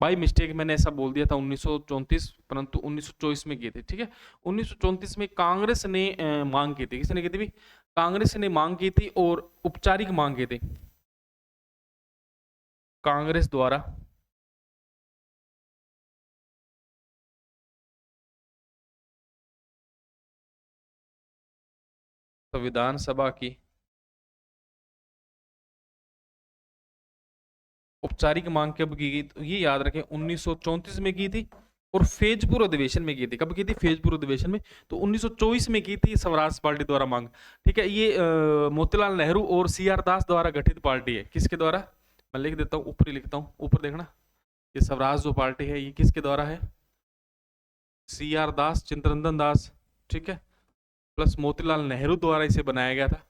बाई मिस्टेक मैंने ऐसा बोल दिया था 1934, परंतु 1924 में की थी। ठीक है, 1934 में कांग्रेस ने मांग की थी। किसने की थी? कांग्रेस ने मांग की थी, और औपचारिक मांग की थी कांग्रेस द्वारा। संविधान सभा की औपचारिक मांग कब की गई? तो ये याद रखें 1934 में की थी और फेजपुर अधिवेशन में की थी। कब की थी? फेजपुर अधिवेशन में। तो 1924 में की थी स्वराज पार्टी द्वारा मांग। ठीक है, ये मोतीलाल नेहरू और CR दास द्वारा गठित पार्टी है। किसके द्वारा? मैं लिख देता हूँ, ऊपर ही लिखता हूँ, ऊपर देखना। ये स्वराज जो पार्टी है ये किसके द्वारा है? CR दास, चित्तरंजन दास, ठीक है, प्लस मोतीलाल नेहरू द्वारा इसे बनाया गया था,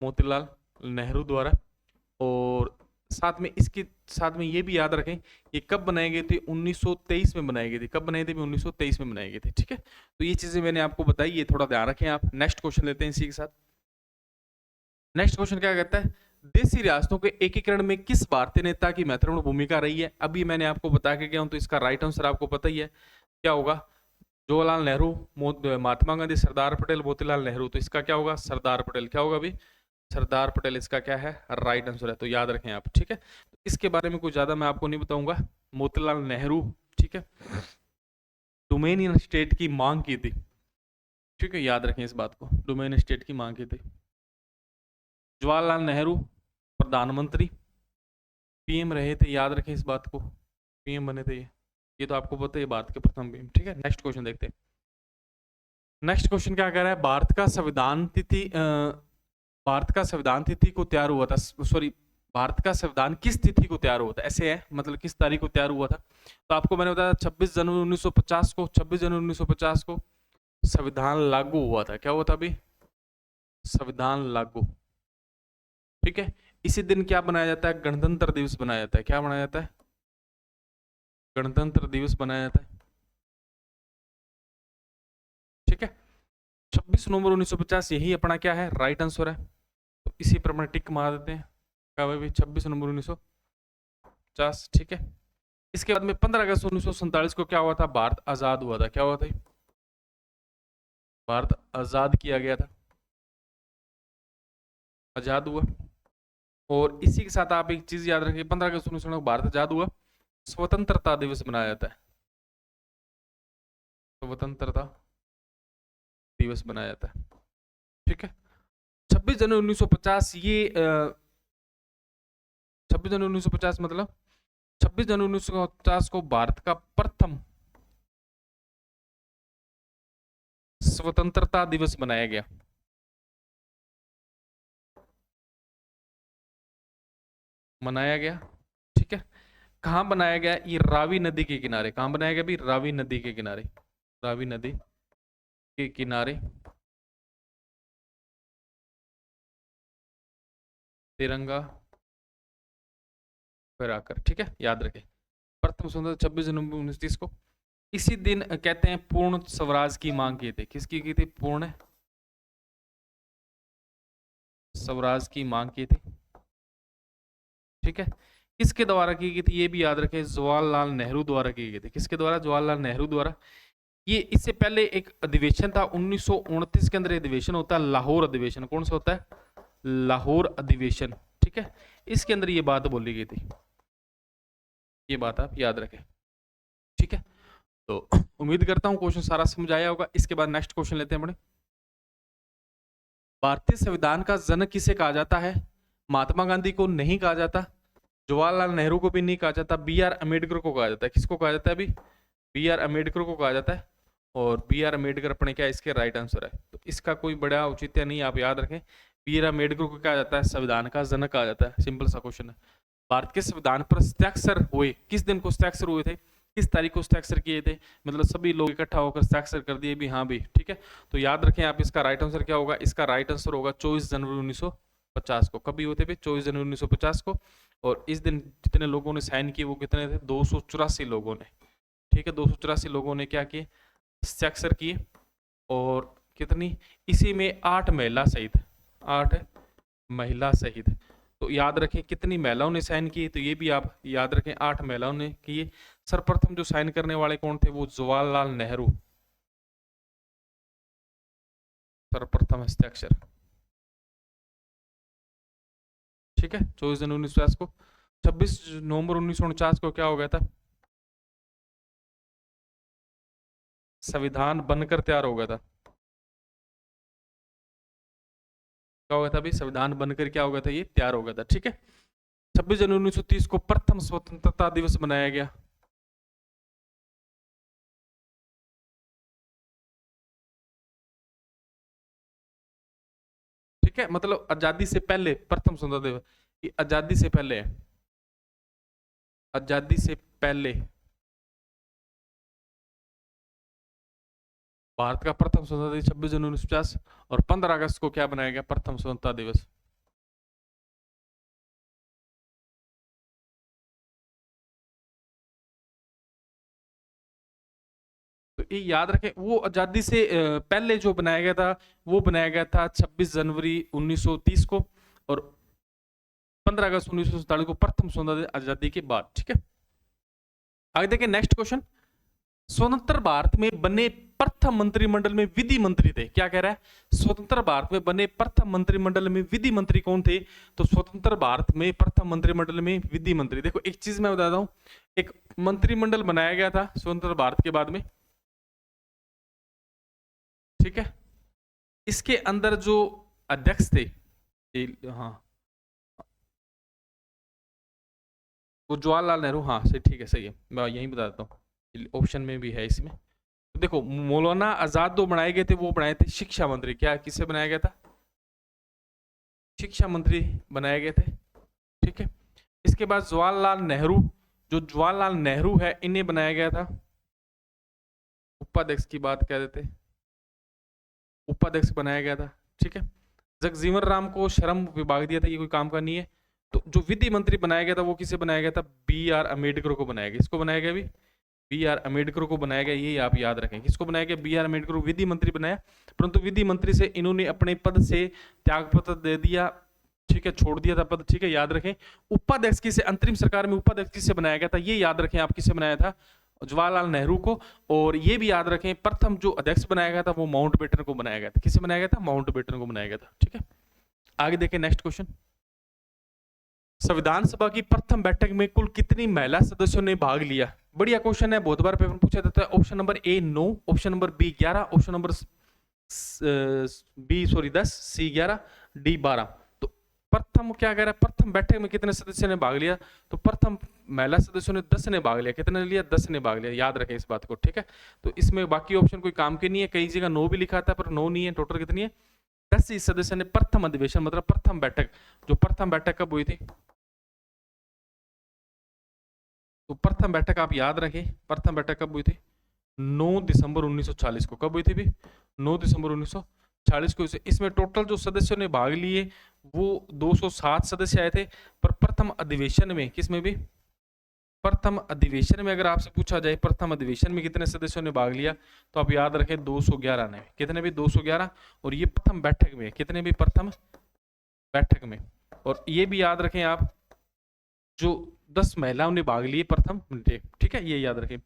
मोतीलाल नेहरू द्वारा। और साथ में इसके साथ में ये भी याद रखें ये कब बनाई गई थी? 1923 में बनाई गई थी। कब बनाई थी? 1923 में बनाई गई थी। ठीक है, तो ये चीजें मैंने आपको बताई, ये थोड़ा ध्यान रखें आप। नेक्स्ट क्वेश्चन लेते हैं इसी के साथ। नेक्स्ट क्वेश्चन क्या कहता है? देशी रियासतों के एकीकरण में किस भारतीय नेता की महत्वपूर्ण भूमिका रही है? अभी मैंने आपको बता के गया हूं, तो इसका राइट आंसर आपको पता ही है क्या होगा। जवाहरलाल नेहरू, महात्मा गांधी, सरदार पटेल, मोतीलाल नेहरू। तो इसका क्या होगा? सरदार पटेल। क्या होगा अभी? सरदार पटेल इसका क्या है? राइट आंसर है। तो याद रखें आप। ठीक है, तो इसके बारे में कुछ ज्यादा मैं आपको नहीं बताऊंगा। मोतीलाल नेहरू, ठीक है, डोमेनियन स्टेट की मांग की थी। ठीक है, याद रखें इस बात को, डोमेनियन स्टेट की मांग की थी। जवाहरलाल नेहरू प्रधानमंत्री, PM रहे थे, याद रखें इस बात को, PM बने थे ये तो आपको पता है, भारत के प्रथम PM। ठीक है, नेक्स्ट क्वेश्चन देखते हैं। नेक्स्ट क्वेश्चन क्या कह रहा है? भारत का संविधान तिथि भारत का संविधान तिथि को तैयार हुआ था, सॉरी, भारत का संविधान किस तिथि को तैयार हुआ था? ऐसे है, मतलब किस तारीख को तैयार हुआ था? तो आपको मैंने बताया 26 जनवरी 1950 को। 26 जनवरी 1950 को संविधान लागू हुआ था। क्या हुआ था अभी? संविधान लागू। ठीक है, इसी दिन क्या बनाया जाता है? गणतंत्र दिवस बनाया जाता है। क्या बनाया जाता है? गणतंत्र दिवस बनाया जाता है। ठीक है, 26 नवंबर 1950 यही अपना क्या है? राइट आंसर है। तो इसी पर अपना टिक मार देते हैं। क्या हुआ भी? 26 नवंबर 1950। ठीक है, इसके बाद में 15 अगस्त 1947 को क्या हुआ था? भारत आजाद हुआ था। क्या हुआ था? भारत आजाद किया गया था, आजाद हुआ। और इसी के साथ आप एक चीज याद रखिए, 15 अगस्त 1949 को भारत आजाद हुआ, स्वतंत्रता दिवस मनाया जाता है। स्वतंत्रता दिवस मनाया जाता है। ठीक है, 26 जनवरी 1950 ये 26 जनवरी 1950 मतलब 26 जनवरी 1950 को भारत का प्रथम स्वतंत्रता दिवस मनाया गया। मनाया गया। ठीक है, कहां बनाया गया? ये रावी नदी के किनारे। कहां बनाया गया भी? रावी नदी के किनारे। रावी नदी के किनारे तिरंगा फहराकर। ठीक है, याद रखें, प्रथम स्वतंत्रता 26 जनवरी 1930 को। इसी दिन कहते हैं पूर्ण स्वराज की मांग की थी। किसकी की थी? पूर्ण स्वराज की मांग की थी। ठीक है, किसके द्वारा की गई थी? ये भी याद रखें, जवाहरलाल नेहरू द्वारा की गई थी। किसके द्वारा? जवाहरलाल नेहरू द्वारा। ये इससे पहले एक अधिवेशन था 1929 के अंदर अधिवेशन होता है, लाहौर अधिवेशन। कौन सा होता है? लाहौर अधिवेशन। ठीक है, इसके अंदर ये बात बोली गई थी, ये बात आप याद रखें। ठीक है, तो उम्मीद करता हूं क्वेश्चन सारा समझ आया होगा। इसके बाद नेक्स्ट क्वेश्चन लेते हैं बड़े। भारतीय संविधान का जनक किसे कहा जाता है? महात्मा गांधी को नहीं कहा जाता, जवाहरलाल नेहरू को भी नहीं कहा जाता, BR अम्बेडकर को कहा जाता है। किसको कहा जाता है अभी? BR अम्बेडकर को कहा जाता है। और BR अम्बेडकर अपने क्या इसके राइट आंसर है। तो इसका कोई बड़ा औचित्य नहीं, आप याद रखें। BR अम्बेडकर को कहा जाता है संविधान का जनक कहा जाता है। सिंपल सा क्वेश्चन है। भारत के संविधान पर हस्ताक्षर हुए, किस दिन को हस्ताक्षर हुए थे? किस तारीख को हस्ताक्षर किए थे? मतलब सभी लोग इकट्ठा होकर हस्ताक्षर कर दिए भी, हाँ भी। ठीक है, तो याद रखें आप, इसका राइट आंसर क्या होगा? इसका राइट आंसर होगा 24 जनवरी 1950 को। कभी होते थे? 24 जनवरी 1950 को। और इस दिन जितने लोगों ने साइन किए वो कितने थे? 284 लोगों ने। ठीक है, 284 लोगों ने क्या किए? हस्ताक्षर किए। और कितनी? इसी में 8 महिला सहित, 8 महिला सहित। तो याद रखें कितनी महिलाओं ने साइन किए? तो ये भी आप याद रखें, 8 महिलाओं ने किए। सर्वप्रथम जो साइन करने वाले कौन थे? वो जवाहरलाल नेहरू, सर्वप्रथम हस्ताक्षर। ठीक है, 24 जनवरी 1950 को। 26 नवंबर 1949 को क्या हो गया था? संविधान बनकर तैयार हो गया था। क्या हो गया था भाई, संविधान बनकर क्या हो गया था, ये तैयार हो गया था। ठीक है, 26 जनवरी 1930 को प्रथम स्वतंत्रता दिवस मनाया गया। ठीक है, मतलब आजादी से पहले प्रथम स्वतंत्रता दिवस, ये आजादी से पहले है, आजादी से पहले भारत का प्रथम स्वतंत्रता दिवस 26 जनवरी 1950, और 15 अगस्त को क्या बनाया गया, प्रथम स्वतंत्रता दिवस। तो ये याद रखें, वो आजादी से पहले जो बनाया गया था वो बनाया गया था 26 जनवरी 1930 को, और 15 अगस्त 1947 को प्रथम स्वतंत्रता आजादी के बाद। ठीक है, आगे देखें नेक्स्ट क्वेश्चन। स्वतंत्र भारत में बने प्रथम मंत्रिमंडल में विधि मंत्री थे, क्या कह रहा है, स्वतंत्र भारत में बने प्रथम मंत्रिमंडल में विधि मंत्री कौन थे, तो स्वतंत्र भारत में प्रथम मंत्रिमंडल में विधि मंत्री। देखो एक चीज मैं बताता हूं, एक मंत्रिमंडल बनाया गया था स्वतंत्र भारत के बाद में। ठीक है, इसके अंदर जो अध्यक्ष थे, हाँ वो जवाहरलाल नेहरू, हाँ सही, ठीक है सही है, मैं यही बताता हूँ, ऑप्शन में भी है इसमें। तो देखो मौलाना आजाद जो बनाए गए थे वो बनाए थे शिक्षा मंत्री, क्या किससे बनाया गया था, शिक्षा मंत्री बनाए गए थे। ठीक है, इसके बाद जवाहरलाल नेहरू, जो जवाहरलाल नेहरू है इन्हें बनाया गया था उपाध्यक्ष की बात कह देते, उपाध्यक्ष बनाया गया था। ठीक है, जगजीवन राम को श्रम विभाग दिया था, ये कोई काम का नहीं है। तो जो विधि मंत्री बनाया गया था वो किसे बनाया गया था, बी आर अम्बेडकर को बनाया गया। इसको बनाया गया भी बी आर अम्बेडकर को बनाया गया, ये आप याद रखें। किसको बनाया गया, बी आर अम्बेडकर को विधि मंत्री बनाया, परंतु विधि मंत्री से इन्होंने अपने पद से त्यागपत्र दे दिया। ठीक है, छोड़ दिया था पद। ठीक है, याद रखें। उपाध्यक्ष किसे, अंतरिम सरकार में उपाध्यक्ष किसे बनाया गया था, ये याद रखें आप, किसे बनाया था, जवाहरलाल नेहरू को। और ये भी याद रखें प्रथम जो अध्यक्ष बनाया गया था वो माउंटबेटन को बनाया गया था। किसे बनाया गया था, माउंटबेटन को बनाया गया था। ठीक है, आगे देखें नेक्स्ट क्वेश्चन। संविधान सभा की प्रथम बैठक में कुल कितनी महिला सदस्यों ने भाग लिया, बढ़िया क्वेश्चन है, बहुत बार पेपर पूछा जाता है। Option number A 9, option number B 11, option number B 10, C 11, D 12। तो प्रथम क्या कह रहा है, प्रथम बैठक में कितने सदस्यों ने भाग लिया, तो प्रथम महिला सदस्यों ने 10 ने भाग लिया। कितने लिया, 10 ने भाग लिया, याद रखें इस बात को। ठीक है, तो इसमें बाकी ऑप्शन कोई काम के नहीं है, कई जगह 9 भी लिखा था पर 9 नहीं है। टोटल कितनी है, 10 सदस्यों ने प्रथम अधिवेशन, मतलब प्रथम बैठक, जो प्रथम बैठक कब हुई थी, तो प्रथम बैठक आप याद रखें, प्रथम बैठक कब हुई थी, 9 दिसंबर 1940 को। कब हुई थी भी, 9 दिसंबर 1940 को। इसमें टोटल जो सदस्यों ने भाग लिए वो 207 सदस्य आए थे, पर प्रथम अधिवेशन में, किसमें भी, प्रथम अधिवेशन में अगर आपसे पूछा जाए प्रथम अधिवेशन में कितने सदस्यों ने भाग लिया, तो आप याद रखें 211 ने, कितने भी, 211। और ये प्रथम बैठक में कितने भी, प्रथम बैठक में। और ये भी याद रखें आप, जो 10 महिलाओं ने भाग लिए प्रथम। ठीक है, ये याद रखें।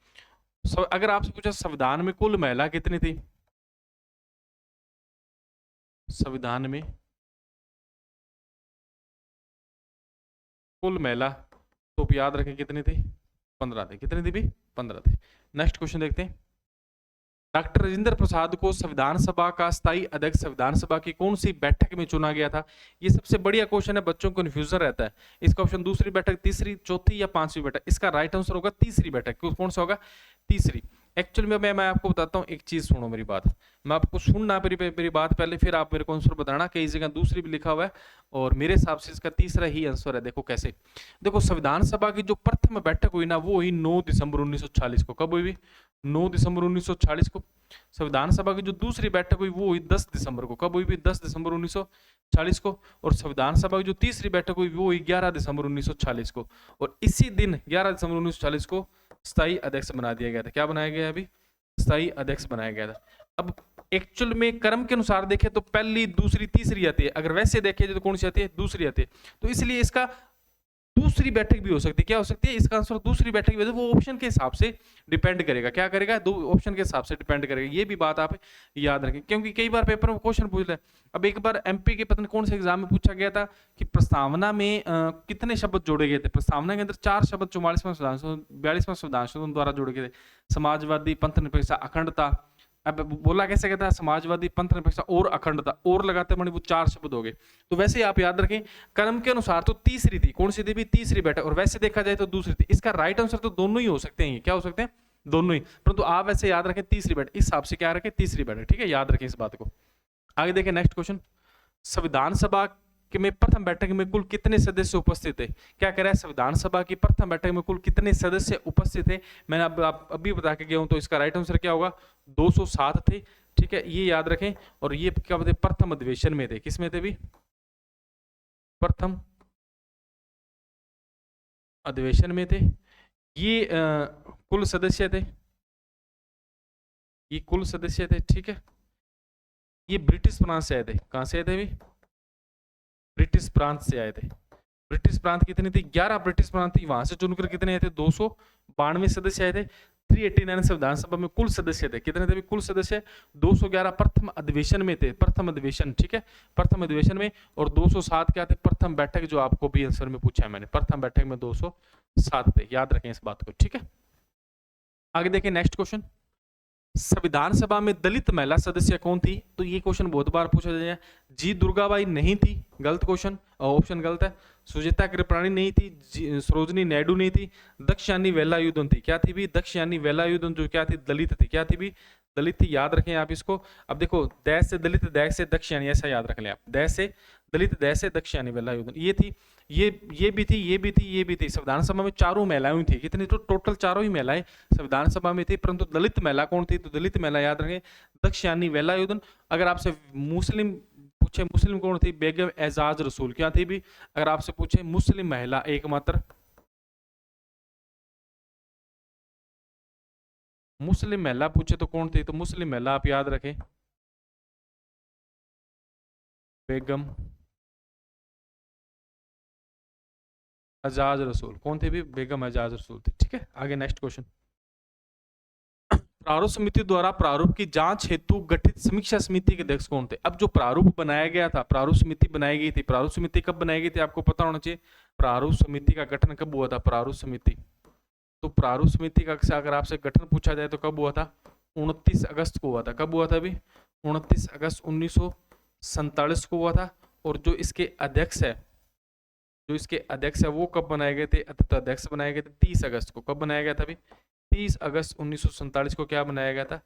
अगर आपसे पूछा संविधान में कुल महिला कितनी थी, संविधान में कुल महिला, तो याद रखें कितनी थी, 15 थे। कितनी थी भी, 15 थे। नेक्स्ट क्वेश्चन देखते हैं। डॉक्टर राजेंद्र प्रसाद को संविधान सभा का स्थायी अध्यक्ष संविधान सभा की कौन सी बैठक में चुना गया था, ये सबसे बढ़िया क्वेश्चन है, बच्चों को कंफ्यूजन रहता है। इसका ऑप्शन दूसरी बैठक, तीसरी, चौथी या पांचवी बैठक। इसका राइट आंसर होगा तीसरी बैठक। कौन सा होगा, तीसरी। एक्चुअली में मैं आपको बताता हूँ, एक चीज सुनो मेरी बात, मैं आपको सुनना मेरी बात पहले, फिर आप मेरे को आंसर बताना। कई जगह दूसरी भी लिखा हुआ है और मेरे हिसाब से इसका तीसरा ही आंसर है। देखो कैसे, देखो संविधान सभा की जो प्रथम बैठक हुई ना, वो हुई 9 दिसंबर 1940 को। कब हुई, 9 दिसंबर 1940 को। संविधान सभा की जो दूसरी बैठक हुई वो हुई 10 दिसंबर को। कब हुई भी, 10 दिसंबर 1940 को। और संविधान सभा की जो तीसरी बैठक हुई वो हुई 11 दिसंबर 1940 को। और इसी दिन 11 दिसंबर 1940 को स्थायी अध्यक्ष बना दिया गया था। क्या बनाया गया, अभी स्थायी अध्यक्ष बनाया गया था। अब एक्चुअल में क्रम के अनुसार देखें तो पहली, दूसरी, तीसरी आती है। अगर वैसे देखें तो कौन सी आती है, दूसरी आती है। तो इसलिए इसका दूसरी बैठक भी हो सकती है। क्या हो सकती है, इसका आंसर दूसरी बैठक भी, वो ऑप्शन के हिसाब से डिपेंड करेगा। क्या करेगा, दो ऑप्शन के हिसाब से डिपेंड करेगा। ये भी बात आप याद रखें, क्योंकि कई बार पेपर में क्वेश्चन पूछ ले। अब एक बार एमपी के पता नहीं कौन से एग्जाम में पूछा गया था कि प्रस्तावना में कितने शब्द जोड़े गए थे। प्रस्तावना के अंदर 4 शब्द 44वां संविधान 42वां संविधान द्वारा जोड़े गए थे। समाजवादी, पंथ निरपेक्षता, अखंडता, अब बोला कैसे कहता है, समाजवादी पंथ निरपेक्षता और अखंडता, और लगाते बड़ी वो 4 शब्द हो गए। तो वैसे ही आप याद रखें क्रम के अनुसार तो तीसरी थी, कौन सी थी भी, तीसरी बैठक, और वैसे देखा जाए तो दूसरी थी। इसका राइट आंसर तो दोनों ही हो सकते हैं, क्या हो सकते हैं, दोनों ही, परंतु आप वैसे याद रखें तीसरी बैठक, इस हिसाब से क्या रखें, तीसरी बैठक, ठीक है, याद रखें इस बात को। आगे देखें नेक्स्ट क्वेश्चन, संविधान सभा में प्रथम बैठक में कुल कितने सदस्य उपस्थित थे। क्या कह रहा है, संविधान सभा की प्रथम बैठक में कुल कितने सदस्य उपस्थित थे, मैंने अब अभी बता के गया हूं, तो इसका राइट आंसर क्या होगा, 207 थे, ठीक है, ये याद रखें। और ये क्या बोलते, प्रथम अधिवेशन में थे, किसमें थे भी, प्रथम अधिवेशन में थे। ये कुल सदस्य थे, ये कुल सदस्य थे, ठीक है। ये ब्रिटिश प्रांत से आए थे, कहां से आए थे भी, ब्रिटिश प्रांत से आए थे। ब्रिटिश प्रांत कितनी थी, 11 ब्रिटिश प्रांत थी, वहां से चुनकर कितने आए थे, 292 सदस्य आए थे। 389 संविधान सभा में कुल सदस्य थे, कितने थे भी, कुल सदस्य 211 प्रथम अधिवेशन में थे, प्रथम अधिवेशन, ठीक है, प्रथम अधिवेशन में। और 207 क्या थे, प्रथम बैठक, जो आपको भी आंसर में पूछा है मैंने, प्रथम बैठक में 207 थे, याद रखें इस बात को, ठीक है। आगे देखें नेक्स्ट क्वेश्चन, संविधान सभा में दलित महिला सदस्य कौन थी, तो ये क्वेश्चन बहुत बार पूछा जाएगा। जी दुर्गाबाई नहीं थी, गलत क्वेश्चन, ऑप्शन गलत है। सुजेता कृपलानी नहीं थी, सरोजनी नायडू नहीं थी, दक्षयानी वेलायुधन थी, क्या थी भी, दक्षयानी वेलायुधन, जो क्या थी, दलित थी, क्या थी भी, दलित थी, याद रखें आप इसको। अब देखो, दैश से दलित, दैश से दक्षयानी, ऐसा याद रख लें आप, दैश से दलित, दैश से दक्षयानी वेलायुधन, ये थी, ये भी थी, ये भी थी, ये भी थी। संविधान सभा में चारों महिलाएं थी, कितनी, तो टोटल चारों ही महिलाएं संविधान सभा में थी, परंतु दलित महिला कौन थी, तो दलित महिला याद रखें, दक्षयानी वेलायुधन। अगर आपसे मुस्लिम पूछे, मुस्लिम कौन थी, बेगम एजाज रसूल, क्या थी भी, अगर आपसे पूछे मुस्लिम महिला एकमात्र, मुस्लिम महिला पूछे तो कौन थी, तो मुस्लिम महिला आप याद रखें, बेगम एजाज रसूल, कौन थे भी, बेगम एजाज रसूल थे, ठीक है। आगे नेक्स्ट क्वेश्चन, प्रारूप समिति द्वारा प्रारूप की जांच हेतु गठित समीक्षा समिति के अध्यक्ष कौन थे। अब जो प्रारूप बनाया गया था, प्रारूप समिति बनाई गई थी, प्रारूप समिति कब बनाई गई थी, आपको पता होना चाहिए, प्रारूप समिति का गठन कब हुआ था, प्रारूप समिति, तो प्रारूप समिति का अगर आपसे गठन पूछा जाए तो कब हुआ था, 29 अगस्त को हुआ था, कब हुआ था अभी, 29 अगस्त 1947 को हुआ था। और जो इसके अध्यक्ष है, जो इसके अध्यक्ष है वो कब बनाए गए थे, अध्यक्ष बनाए गए थे 30 अगस्त को, कब बनाया गया था अभी, 30 अगस्त 1947 को क्या बनाया गया था,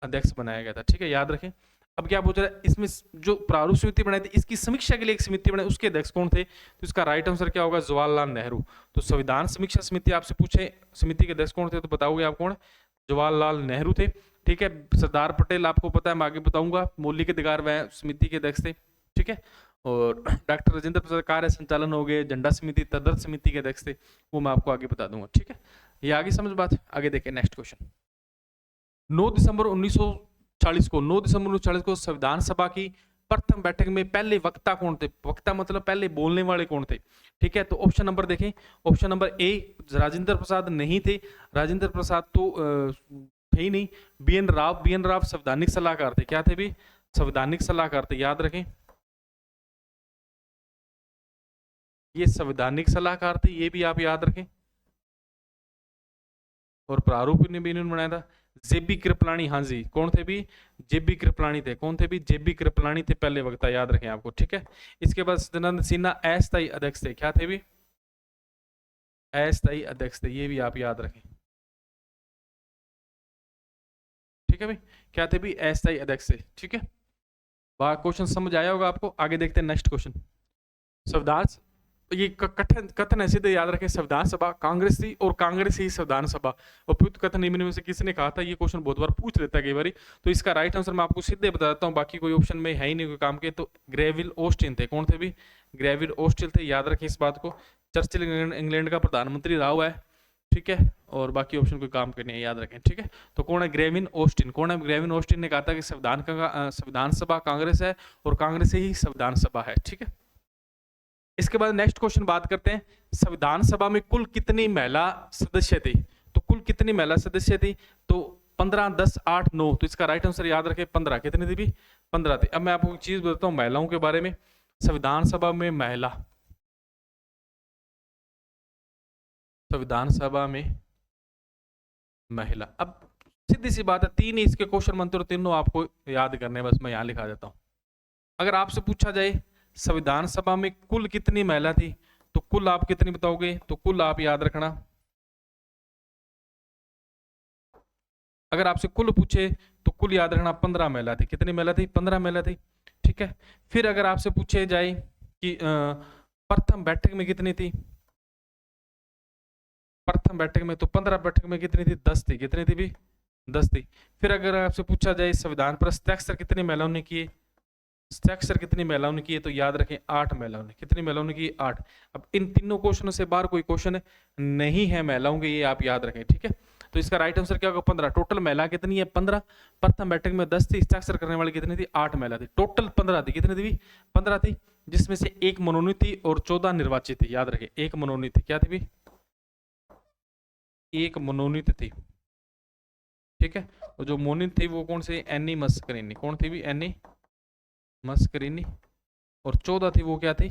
अध्यक्ष बनाया गया था, ठीक है, याद रखें। अब क्या पूछ रहा है, इसमें जो प्रारूप समिति बनाई थी, इसकी समीक्षा के लिए एक समिति बनाई, उसके अध्यक्ष कौन थे, तो इसका राइट आंसर क्या होगा, जवाहरलाल नेहरू। तो संविधान समीक्षा समिति आपसे पूछे समिति के अध्यक्ष कौन थे, तो बताओगे आप कौन, जवाहरलाल नेहरू थे, ठीक है। सरदार पटेल आपको पता है, मैं आगे बताऊंगा, मौलिक अधिकार वह समिति के अध्यक्ष थे, ठीक है। और डॉक्टर राजेंद्र प्रसाद कार्य संचालन हो गए, झंडा समिति, तदर्थ समिति के अध्यक्ष थे, वो मैं आपको आगे बता दूंगा, ठीक है। ये आगे समझ बात। आगे देखें नेक्स्ट क्वेश्चन, 9 दिसंबर 1940 को, 9 दिसंबर 1940 को संविधान सभा की प्रथम बैठक में पहले वक्ता कौन थे, वक्ता मतलब पहले बोलने वाले कौन थे, ठीक है। तो ऑप्शन नंबर देखें, ऑप्शन नंबर ए राजेंद्र प्रसाद नहीं थे, राजेंद्र प्रसाद तो थे ही नहीं। बी एन राव संवैधानिक सलाहकार थे, क्या थे भी, संवैधानिक सलाहकार थे, याद रखें, ये संवैधानिक सलाहकार थे, ये भी आप याद रखें। और प्रारूप ने भी इन्होंने बनाया था। जेबी कृपलानी, हाँ जी, कौन थे भी, जेबी कृपलानी थे, कौन थे भी, जेबी कृपलानी थे पहले वक्ता, याद रखें आपको, ठीक है। इसके बाद सदानंद सिन्हा अस्थायी अध्यक्ष थे, क्या थे भी, अस्थायी अध्यक्ष थे, ये भी आप याद रखें, ठीक है भाई, क्या थे भी, अस्थायी अध्यक्ष थे, ठीक है। क्वेश्चन समझ आया होगा आपको। आगे देखते हैं नेक्स्ट क्वेश्चन, संविधान, ये कथन कथन ऐसे तो याद रखें, संविधान सभा कांग्रेस थी और कांग्रेस ही संविधान सभा, उपयुक्त कथन निम्न में से किसने कहा था, ये क्वेश्चन बहुत बार पूछ लेता है कई बार। तो इसका राइट आंसर मैं आपको सीधे बता देता हूँ, बाकी कोई ऑप्शन में है ही नहीं कोई काम के। तो ग्रेविल ऑस्टिन थे, कौन थे भी, ग्रेविल ऑस्टिन थे, याद रखें इस बात को। चर्चिल इंग्लैंड का प्रधानमंत्री रहा हुआ है, ठीक है। और बाकी ऑप्शन कोई काम के नहीं है, याद रखें, ठीक है। तो कौन है, ग्रेविन ऑस्टिन, कौन है, ग्रेविन ऑस्टिन ने कहा था कि संविधान सभा कांग्रेस है और कांग्रेस ही संविधान सभा है, ठीक है। इसके बाद नेक्स्ट क्वेश्चन बात करते हैं, संविधान सभा में कुल कितनी महिला सदस्य थी, तो कुल कितनी महिला सदस्य थी, तो 15, 10, 8, 9, तो इसका राइट आंसर याद रखें 15, कितनी थी भी, 15 थी। अब मैं आपको एक चीज बताता हूँ महिलाओं के बारे में, संविधान सभा में महिला, संविधान सभा में महिला, अब सीधी सी बात है, 3 ही इसके क्वेश्चन बनते और तीनों आपको याद करने हैं, बस मैं यहाँ लिखा देता हूँ। अगर आपसे पूछा जाए संविधान सभा में कुल कितनी महिला थी, तो कुल आप कितनी बताओगे, तो कुल आप याद रखना। अगर आपसे कुल पूछे तो कुल याद रखना 15 महिला थी। कितनी महिला थी? 15 महिला थी। ठीक है। फिर अगर आपसे पूछे जाए कि प्रथम बैठक में कितनी थी, प्रथम बैठक में, तो 15 बैठक में कितनी थी? 10 थी। कितनी थी भी? 10 थी। फिर अगर आपसे पूछा जाए संविधान पर हस्ताक्षर कितनी महिलाओं ने किए, हस्ताक्षर कितनी महिलाओं ने किए, तो याद रखें 8 महिलाओं ने। कितनी महिलाओं ने किए? 8। अब इन तीनों क्वेश्चनों से बाहर कोई क्वेश्चन नहीं है महिलाओं के, ये आप याद रखें। ठीक है। तो इसका राइट आंसर क्या होगा? 15। टोटल महिला कितनी है? 15। प्रथम बैठक में 10 थी, हस्ताक्षर करने वाली कितनी थी? 8 महिला थी। टोटल 15 थी। कितनी थी? 15 थी, जिसमें से 1 मनोनीत थी और 14 निर्वाचित थी। याद रखें 1 मनोनीत थी। क्या थी भी? 1 मनोनीत थी। ठीक है। और जो मनोनीत थी वो कौन सी? एनी मस्करीनी। कौन थी भी? एनी मस्करीनी। और 14 थी वो क्या थी?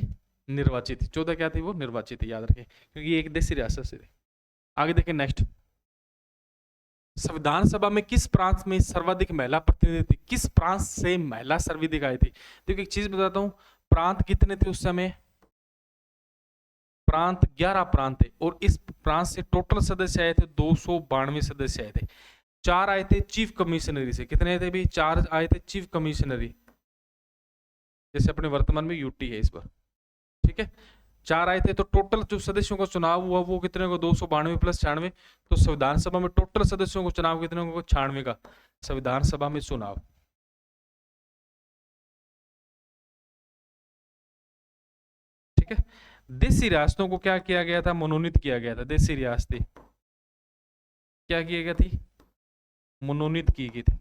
निर्वाचित थी। 14 क्या थी? वो निर्वाचित थी। याद रखें, क्योंकि ये एक देशी रियासत से थी। आगे देखें नेक्स्ट। संविधान सभा में किस प्रांत में सर्वाधिक महिला प्रतिनिधि थी? किस प्रांत से महिला सर्वाधिक आई थी? देखिए एक चीज बताता हूं, प्रांत कितने थे उस समय? प्रांत 11 प्रांत थे, और इस प्रांत से टोटल सदस्य आए थे 292 सदस्य आए थे। 4 आए थे चीफ कमिश्नरी से। कितने आए थे भी? 4 आए थे चीफ कमिश्नरी, जैसे अपने वर्तमान में यूटी है इस बार। ठीक है। 4 आए थे, तो टोटल जो सदस्यों का चुनाव हुआ वो कितने को? 292 प्लस 96। तो संविधान सभा में टोटल सदस्यों को चुनाव कितने को? 96 का संविधान सभा में चुनाव। ठीक है। देशी रियासतों को क्या किया गया था? मनोनीत किया गया था। देशी रियासतें क्या किया गया थी? मनोनीत की गई थी।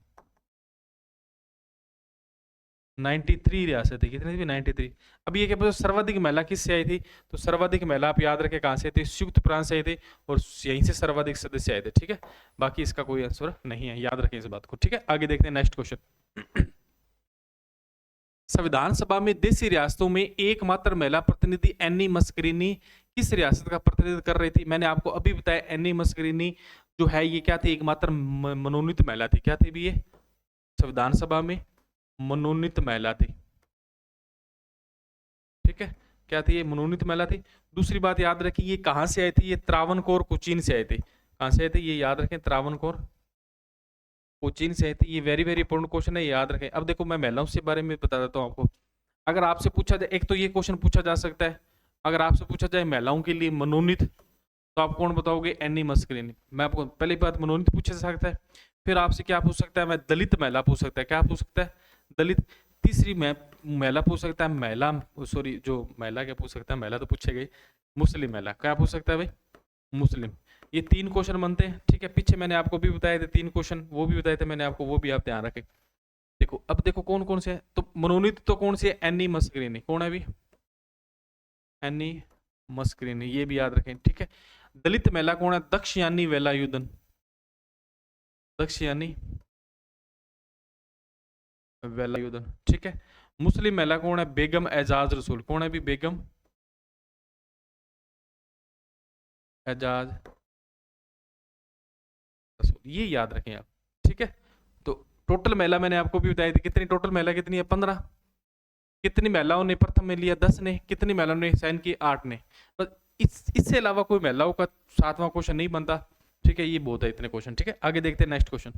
93 रियासतें। कितनी थी? 93। अब ये क्या सर्वाधिक महिला किससे आई थी? तो सर्वाधिक महिला आप याद रखें कहां से थी? संयुक्त प्रांत से आई थी, और यहीं से सर्वाधिक सदस्य आए थे। ठीक है। बाकी इसका कोई आंसर नहीं है, याद रखें इस बात को। ठीक है। आगे देखते हैं नेक्स्ट क्वेश्चन। संविधान सभा में देशी रियासतों में एकमात्र महिला प्रतिनिधि एनी मस्करीनी किस रियासत का प्रतिनिधित्व कर रही थी? मैंने आपको अभी बताया एनी मस्करीनी जो है ये क्या थी? एकमात्र मनोनीत महिला थी। क्या थी भी ये? संविधान सभा में मनोनीत महिला थी। ठीक है। क्या थी? ये मनोनीत महिला थी। दूसरी बात याद रखिए, ये कहां से आई थी? ये त्रावणकोर कोचीन से आई थी। कहां से आई थी? ये याद रखें, त्रावणकोर कोचीन से आई थी। ये वेरी वेरी इंपॉर्टेंट क्वेश्चन है, याद रखें। अब देखो मैं महिलाओं के बारे में बता देता हूं आपको। अगर आपसे पूछा जाए, एक तो ये क्वेश्चन पूछा जा सकता है, अगर आपसे पूछा जाए महिलाओं के लिए मनोनीत, तो आप कौन बताओगे? एनी मस्करीनी। मैं आपको पहली बात मनोनीत पूछ सकता है। फिर आपसे क्या पूछ सकता है? मैं दलित महिला पूछ सकता है। क्या पूछ सकता है? दलित। तीसरी महिला पूछ सकता है, महिला सॉरी जो महिला क्या पूछ सकता है? महिला तो पूछे गई, मुस्लिम महिला। क्या पूछ सकता है भाई? मुस्लिम। ये 3 क्वेश्चन बनते हैं। ठीक है। पीछे मैंने आपको भी बताए थे 3 क्वेश्चन, वो भी बताए थे मैंने आपको, वो भी आप ध्यान रखें। देखो अब देखो कौन कौन से है। तो मनोनीत तो कौन सी है? एनी मस्करीनी। कौन है भी? एनी मस्करीनी, ये भी याद रखें। ठीक है। दलित महिला कौन है? दक्षयानी वेलायुधन। दक्षयानी वेलायुधन। ठीक है। मुस्लिम महिला कौन है? बेगम एजाज रसूल। कौन है भी? बेगम एजाज रसूल। ये याद रखें आप। ठीक है। तो टोटल महिला मैंने आपको भी बताई थी कितनी, टोटल महिला कितनी है? 15। कितनी महिलाओं ने प्रथम में लिया? 10 ने। कितनी महिलाओं ने साइन की? 8 ने। बस इससे अलावा कोई महिलाओं का 7वां क्वेश्चन नहीं बनता। ठीक है। ये बहुत है इतने क्वेश्चन। ठीक है। आगे देखते हैं नेक्स्ट क्वेश्चन।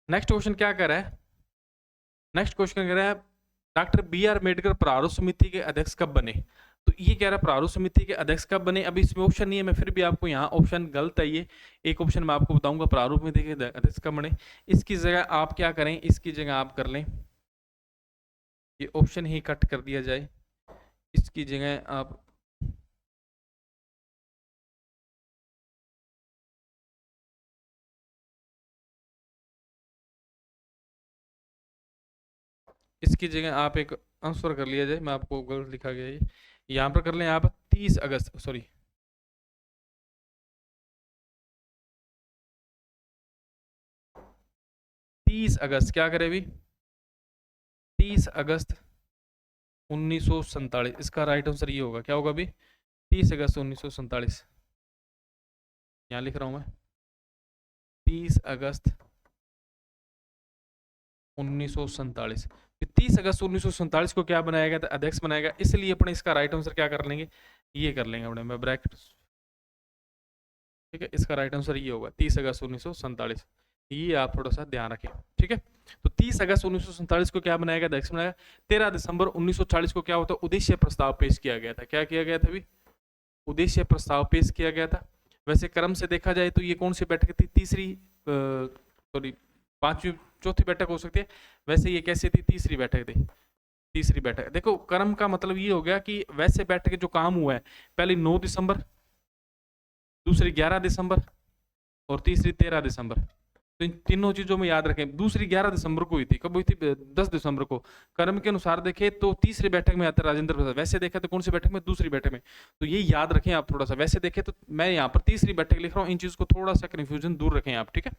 नेक्स्ट क्वेश्चन क्या कर रहा है? नेक्स्ट क्वेश्चन कह रहा है डॉक्टर बी आर अम्बेडकर प्रारूप समिति के अध्यक्ष कब बने? तो ये कह रहा है प्रारूप समिति के अध्यक्ष कब बने। अभी इसमें ऑप्शन नहीं है, मैं फिर भी आपको यहाँ ऑप्शन गलत है। ये एक ऑप्शन मैं आपको बताऊंगा, प्रारूप समिति के अध्यक्ष कब बने। इसकी जगह आप क्या करें? इसकी जगह आप कर लें, ये ऑप्शन ही कट कर दिया जाए। इसकी जगह आप इसकी जगह आप एक आंसर कर लिया जाए। मैं आपको गलत लिखा गया है, यहाँ पर कर लें आप 30 अगस्त, सॉरी 30 अगस्त। क्या करें अभी? 30 अगस्त 1947। इसका राइट आंसर ये होगा। क्या होगा अभी? 30 अगस्त 1947। यहाँ लिख रहा हूँ मैं 30 अगस्त 1947। 30 अगस्त 1947 को क्या बनाया गया था? अध्यक्ष बनाया गया। इसलिए अपने इसका राइट आंसर क्या कर लेंगे? ये कर लेंगे अपने में ब्रैकेट, ठीक है। इसका राइट आंसर ये होगा 30 अगस्त 1947। ये आप थोड़ा सा ध्यान रखें, ठीक है। तो 30 अगस्त 1947 को क्या बनाया गया? अध्यक्ष बनाया गया। 13 दिसंबर 1940 को क्या होता? उद्देश्य प्रस्ताव पेश किया गया था। क्या किया गया था अभी? उद्देश्य प्रस्ताव पेश किया गया था। वैसे क्रम से देखा जाए तो ये कौन सी बैठक थी? तीसरी, सॉरी, पांचवी, चौथी बैठक हो सकती है। वैसे ये कैसे थी? तीसरी बैठक थी। तीसरी बैठक। देखो क्रम का मतलब ये हो गया कि वैसे बैठक जो काम हुआ है, पहली 9 दिसंबर, दूसरी 11 दिसंबर और तीसरी 13 दिसंबर। तो इन तीनों चीजों में याद रखें। दूसरी 11 दिसंबर को हुई थी। कब हुई थी? 10 दिसंबर को। क्रम के अनुसार देखें तो तीसरी बैठक में आता है राजेंद्र प्रसाद। वैसे देखा तो कौन सी बैठक में? दूसरी बैठक में। तो ये याद रखें आप थोड़ा सा। वैसे देखें तो मैं यहाँ पर तीसरी बैठक लिख रहा हूँ। इन चीज को थोड़ा सा कंफ्यूजन दूर रखें आप, ठीक है।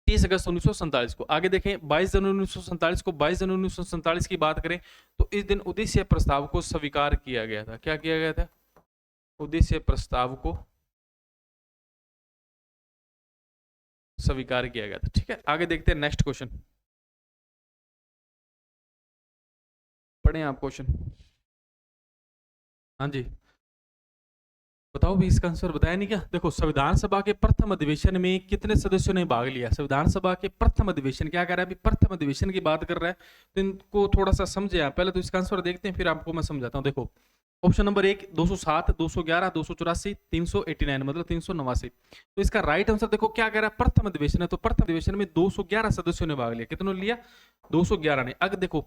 30 अगस्त 1947 को। आगे देखें 22 जनवरी 1947 को। 22 जनवरी 1947 की बात करें तो इस दिन उद्देश्य प्रस्ताव को स्वीकार किया गया था। क्या किया गया था? उद्देश्य प्रस्ताव को स्वीकार किया गया था, ठीक है। आगे देखते हैं नेक्स्ट क्वेश्चन। पढ़ें आप क्वेश्चन। हाँ जी, बताओ भी। इसका आंसर बताया नहीं क्या? देखो, संविधान सभा के प्रथम अधिवेशन में कितने सदस्यों ने भाग लिया? संविधान सभा के प्रथम अधिवेशन, क्या कर रहा है अभी? प्रथम अधिवेशन की बात कर रहा है। तो इनको थोड़ा सा समझे आप। पहले तो इसका आंसर देखते हैं, फिर आपको मैं समझाता हूँ। देखो, ऑप्शन नंबर 1 207, 211, 284, 389, मतलब 389। तो इसका राइट आंसर देखो क्या कह रहा है? प्रथम अधिवेशन है, तो प्रथम अधिवेशन में 211 सदस्यों ने भाग लिया। कितनों ने लिया? 211 ने। अगर देखो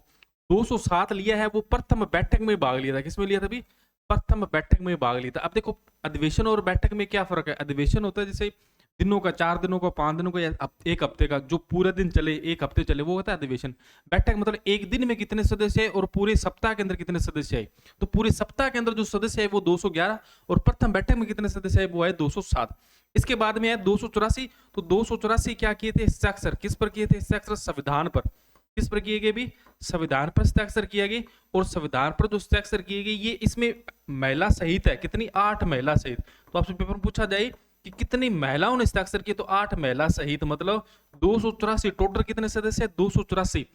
207 लिया है, वो प्रथम बैठक में भाग लिया था। किसमें लिया था अभी? प्रथम बैठक में भाग लिया था। अब देखो अधिवेशन और बैठक में क्या फर्क है? अधिवेशन होता है जैसे दिनों का, 4 दिनों का, 5 दिनों का या एक हफ्ते का, जो पूरे दिन चले, एक हफ्ते चले, वो होता है अधिवेशन। बैठक मतलब एक दिन में कितने सदस्य है और पूरे सप्ताह के अंदर कितने सदस्य है। तो पूरे सप्ताह के अंदर जो सदस्य है वो 211 और प्रथम बैठक में कितने सदस्य है? वो है 207। इसके बाद में है 284। तो 284 क्या किए थे? हस्ताक्षर। किस पर किए थे हस्ताक्षर? संविधान पर। किस पर किए गए भी? संविधान पर हस्ताक्षर किया गया। और संविधान पर जो हस्ताक्षर किए गए, ये इसमें महिला सहित है। कितनी? 8 महिला सहित। तो आपसे पेपर में पूछा जाए कि कितनी महिलाओं ने हस्ताक्षर किए, तो 8 महिला सहित, मतलब 284। टोटल कितने सदस्य? 284,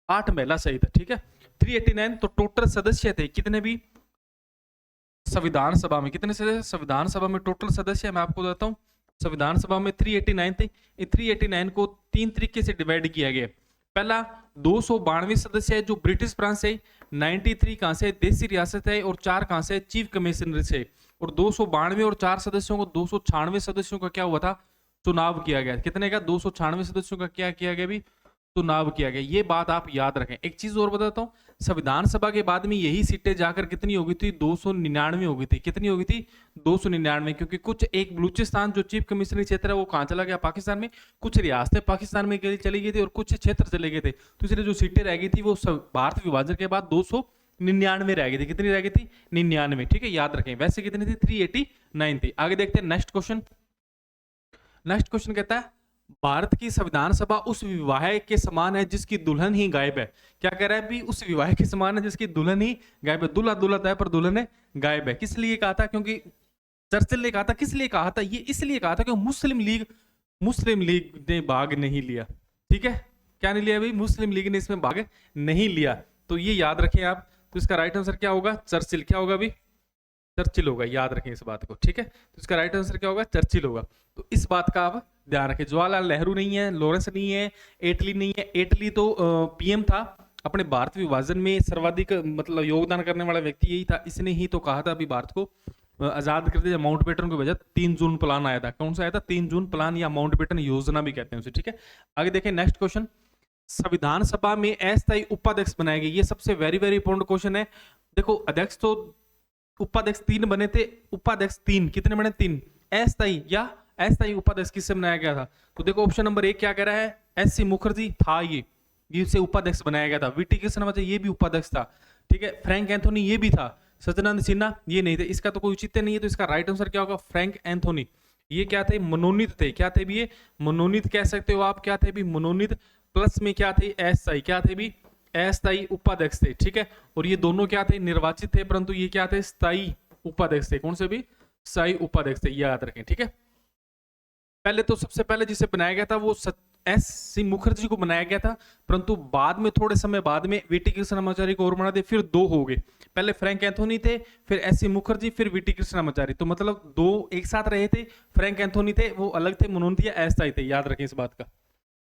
8 महिला सहित, ठीक है। 389। तो टोटल सदस्य थे कितने भी संविधान सभा में? कितने सदस्य संविधान सभा में टोटल सदस्य? मैं आपको बताता हूं। संविधान सभा में 389 थे। 389 को 3 तरीके से डिवाइड किया गया। पहला 292 सदस्य है जो ब्रिटिश प्रांत से, 93 कहां से? देसी रियासत है, और 4 कहां से? चीफ कमिश्नर से। और 292 और 4 सदस्यों को 296 सदस्यों का क्या हुआ था? चुनाव किया गया। कितने का? 296 सदस्यों का क्या किया गया भी? चुनाव किया गया। ये बात आप याद रखें। एक चीज और बताता हूं, संविधान सभा के बाद में यही सीटें जाकर कितनी हो गई थी? 299 हो गई थी। कितनी हो गई थी? 299। क्योंकि कुछ एक बलूचिस्तान जो चीफ कमिश्नरी क्षेत्र है वो कहां चला गया? पाकिस्तान में। कुछ रियासतें पाकिस्तान में चली गई थी और कुछ क्षेत्र चले गए थे। तो इसलिए जो सीटें रह गई थी वो भारत विभाजन के बाद 299 रह गई थी। कितनी रह गई थी? 99, ठीक है, याद रखें। वैसे कितनी थी? 389 थी। आगे देखते हैं नेक्स्ट क्वेश्चन। नेक्स्ट क्वेश्चन कहता है भारत की संविधान सभा उस विवाह के समान है जिसकी दुल्हन ही गायब है। क्या कह रहा है भी? उस विवाह के समान है जिसकी दुल्हन ही गायब है। दूल्हा दुल्हन है पर दुल्हन गायब है। किस लिए कहा था? क्योंकि चर्चिल ने कहा था। किस लिए कहा था? ये इसलिए कहा था कि मुस्लिम लीग ने भाग नहीं लिया, ठीक है। क्या नहीं लिया भाई? मुस्लिम लीग ने इसमें भाग नहीं लिया। तो ये याद रखें आप। तो इसका राइट आंसर क्या होगा? चर्चिल। क्या होगा भी? चर्चिल होगा। याद रखें इस बात को, ठीक है। तो इसका राइट आंसर क्या होगा? चर्चिल होगा। तो इस बात का आप ध्यान रखें। जवाहरलाल नेहरू नहीं है, लॉरेंस नहीं है, एटली नहीं है। एटली तो पीएम था। अपने भारत विभाजन में सर्वाधिक मतलब योगदान करने वाला व्यक्ति यही था। इसने ही तो कहा था अभी भारत को आजाद कर दिया। माउंटबेटन को वजह 3 जून प्लान आया था। कौन सा आया था? 3 जून प्लान या माउंटबेटन योजना भी कहते हैं उसे, ठीक है। आगे देखें नेक्स्ट क्वेश्चन। संविधान सभा में अस्थायी उपाध्यक्ष बनाए गए। ये सबसे वेरी वेरी इंपॉर्टेंट क्वेश्चन है। देखो अध्यक्ष तो, उपाध्यक्ष 3 बने थे। उपाध्यक्ष 3 कितने बने? 3। अस्थायी या अस्थायी उपाध्यक्ष किससे बनाया गया था? तो देखो ऑप्शन नंबर 1 क्या कह रहा है? एस सी मुखर्जी था। ये इसे उपाध्यक्ष बनाया गया था। वीटी कृष्ण ये भी उपाध्यक्ष था, ठीक है। फ्रैंक एंथोनी ये भी था। सत्यनंद सिन्हा ये नहीं थे। इसका तो कोई उचित नहीं है। तो इसका राइट आंसर क्या होगा? Frank Anthony. ये क्या थे? मनोनीत थे। क्या थे भी? ये मनोनीत कह सकते हो आप। क्या थे भी? मनोनीत। प्लस में क्या थे? अस्थायी। क्या थे भी? अस्थायी उपाध्यक्ष थे, ठीक है। और ये दोनों क्या थे? निर्वाचित थे, परंतु ये क्या थे? स्थायी उपाध्यक्ष थे। कौन से भी? स्थायी उपाध्यक्ष थे। याद रखें, ठीक है। पहले तो सबसे पहले जिसे बनाया गया था वो एस सी मुखर्जी को बनाया गया था, परंतु बाद में थोड़े समय बाद में वीटी कृष्णमाचारी को और बना दिया, फिर दो हो गए। पहले फ्रैंक एंथोनी थे, फिर एस सी मुखर्जी, फिर वीटी कृष्णमाचारी। तो मतलब दो एक साथ रहे थे। फ्रैंक एंथोनी थे, वो अलग थे, मनोनतिया एसआई थे, याद रखें इस बात का।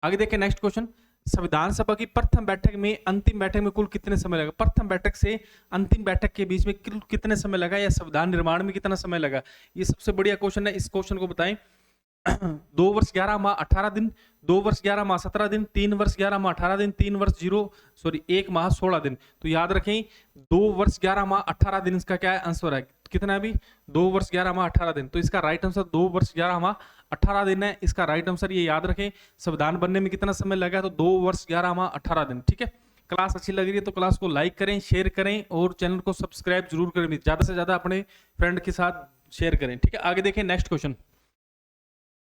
आगे देखें नेक्स्ट क्वेश्चन। संविधान सभा की प्रथम बैठक में अंतिम बैठक में कुल कितने समय लगा? प्रथम बैठक से अंतिम बैठक के बीच में कुल कितने समय लगा, या संविधान निर्माण में कितना समय लगा? ये सबसे बढ़िया क्वेश्चन है, इस क्वेश्चन को बताएं। 2 वर्ष 11 माह 18 दिन, 2 वर्ष 11 माह 17 दिन, 3 वर्ष 11 माह 18 दिन, 1 माह 16 दिन। तो याद रखें 2 वर्ष 11 माह 18 दिन इसका क्या है आंसर है? कितना है अभी? 2 वर्ष 11 माह 18 दिन। तो इसका राइट आंसर 2 वर्ष 11 माह 18 दिन है इसका राइट आंसर। ये याद रखें। संविधान बनने में कितना समय लगा? तो 2 वर्ष 11 माह 18 दिन। ठीक है, क्लास अच्छी लग रही है तो क्लास को लाइक करें, शेयर करें और चैनल को सब्सक्राइब जरूर करें। ज्यादा से ज्यादा अपने फ्रेंड के साथ शेयर करें। ठीक है, आगे देखें नेक्स्ट क्वेश्चन।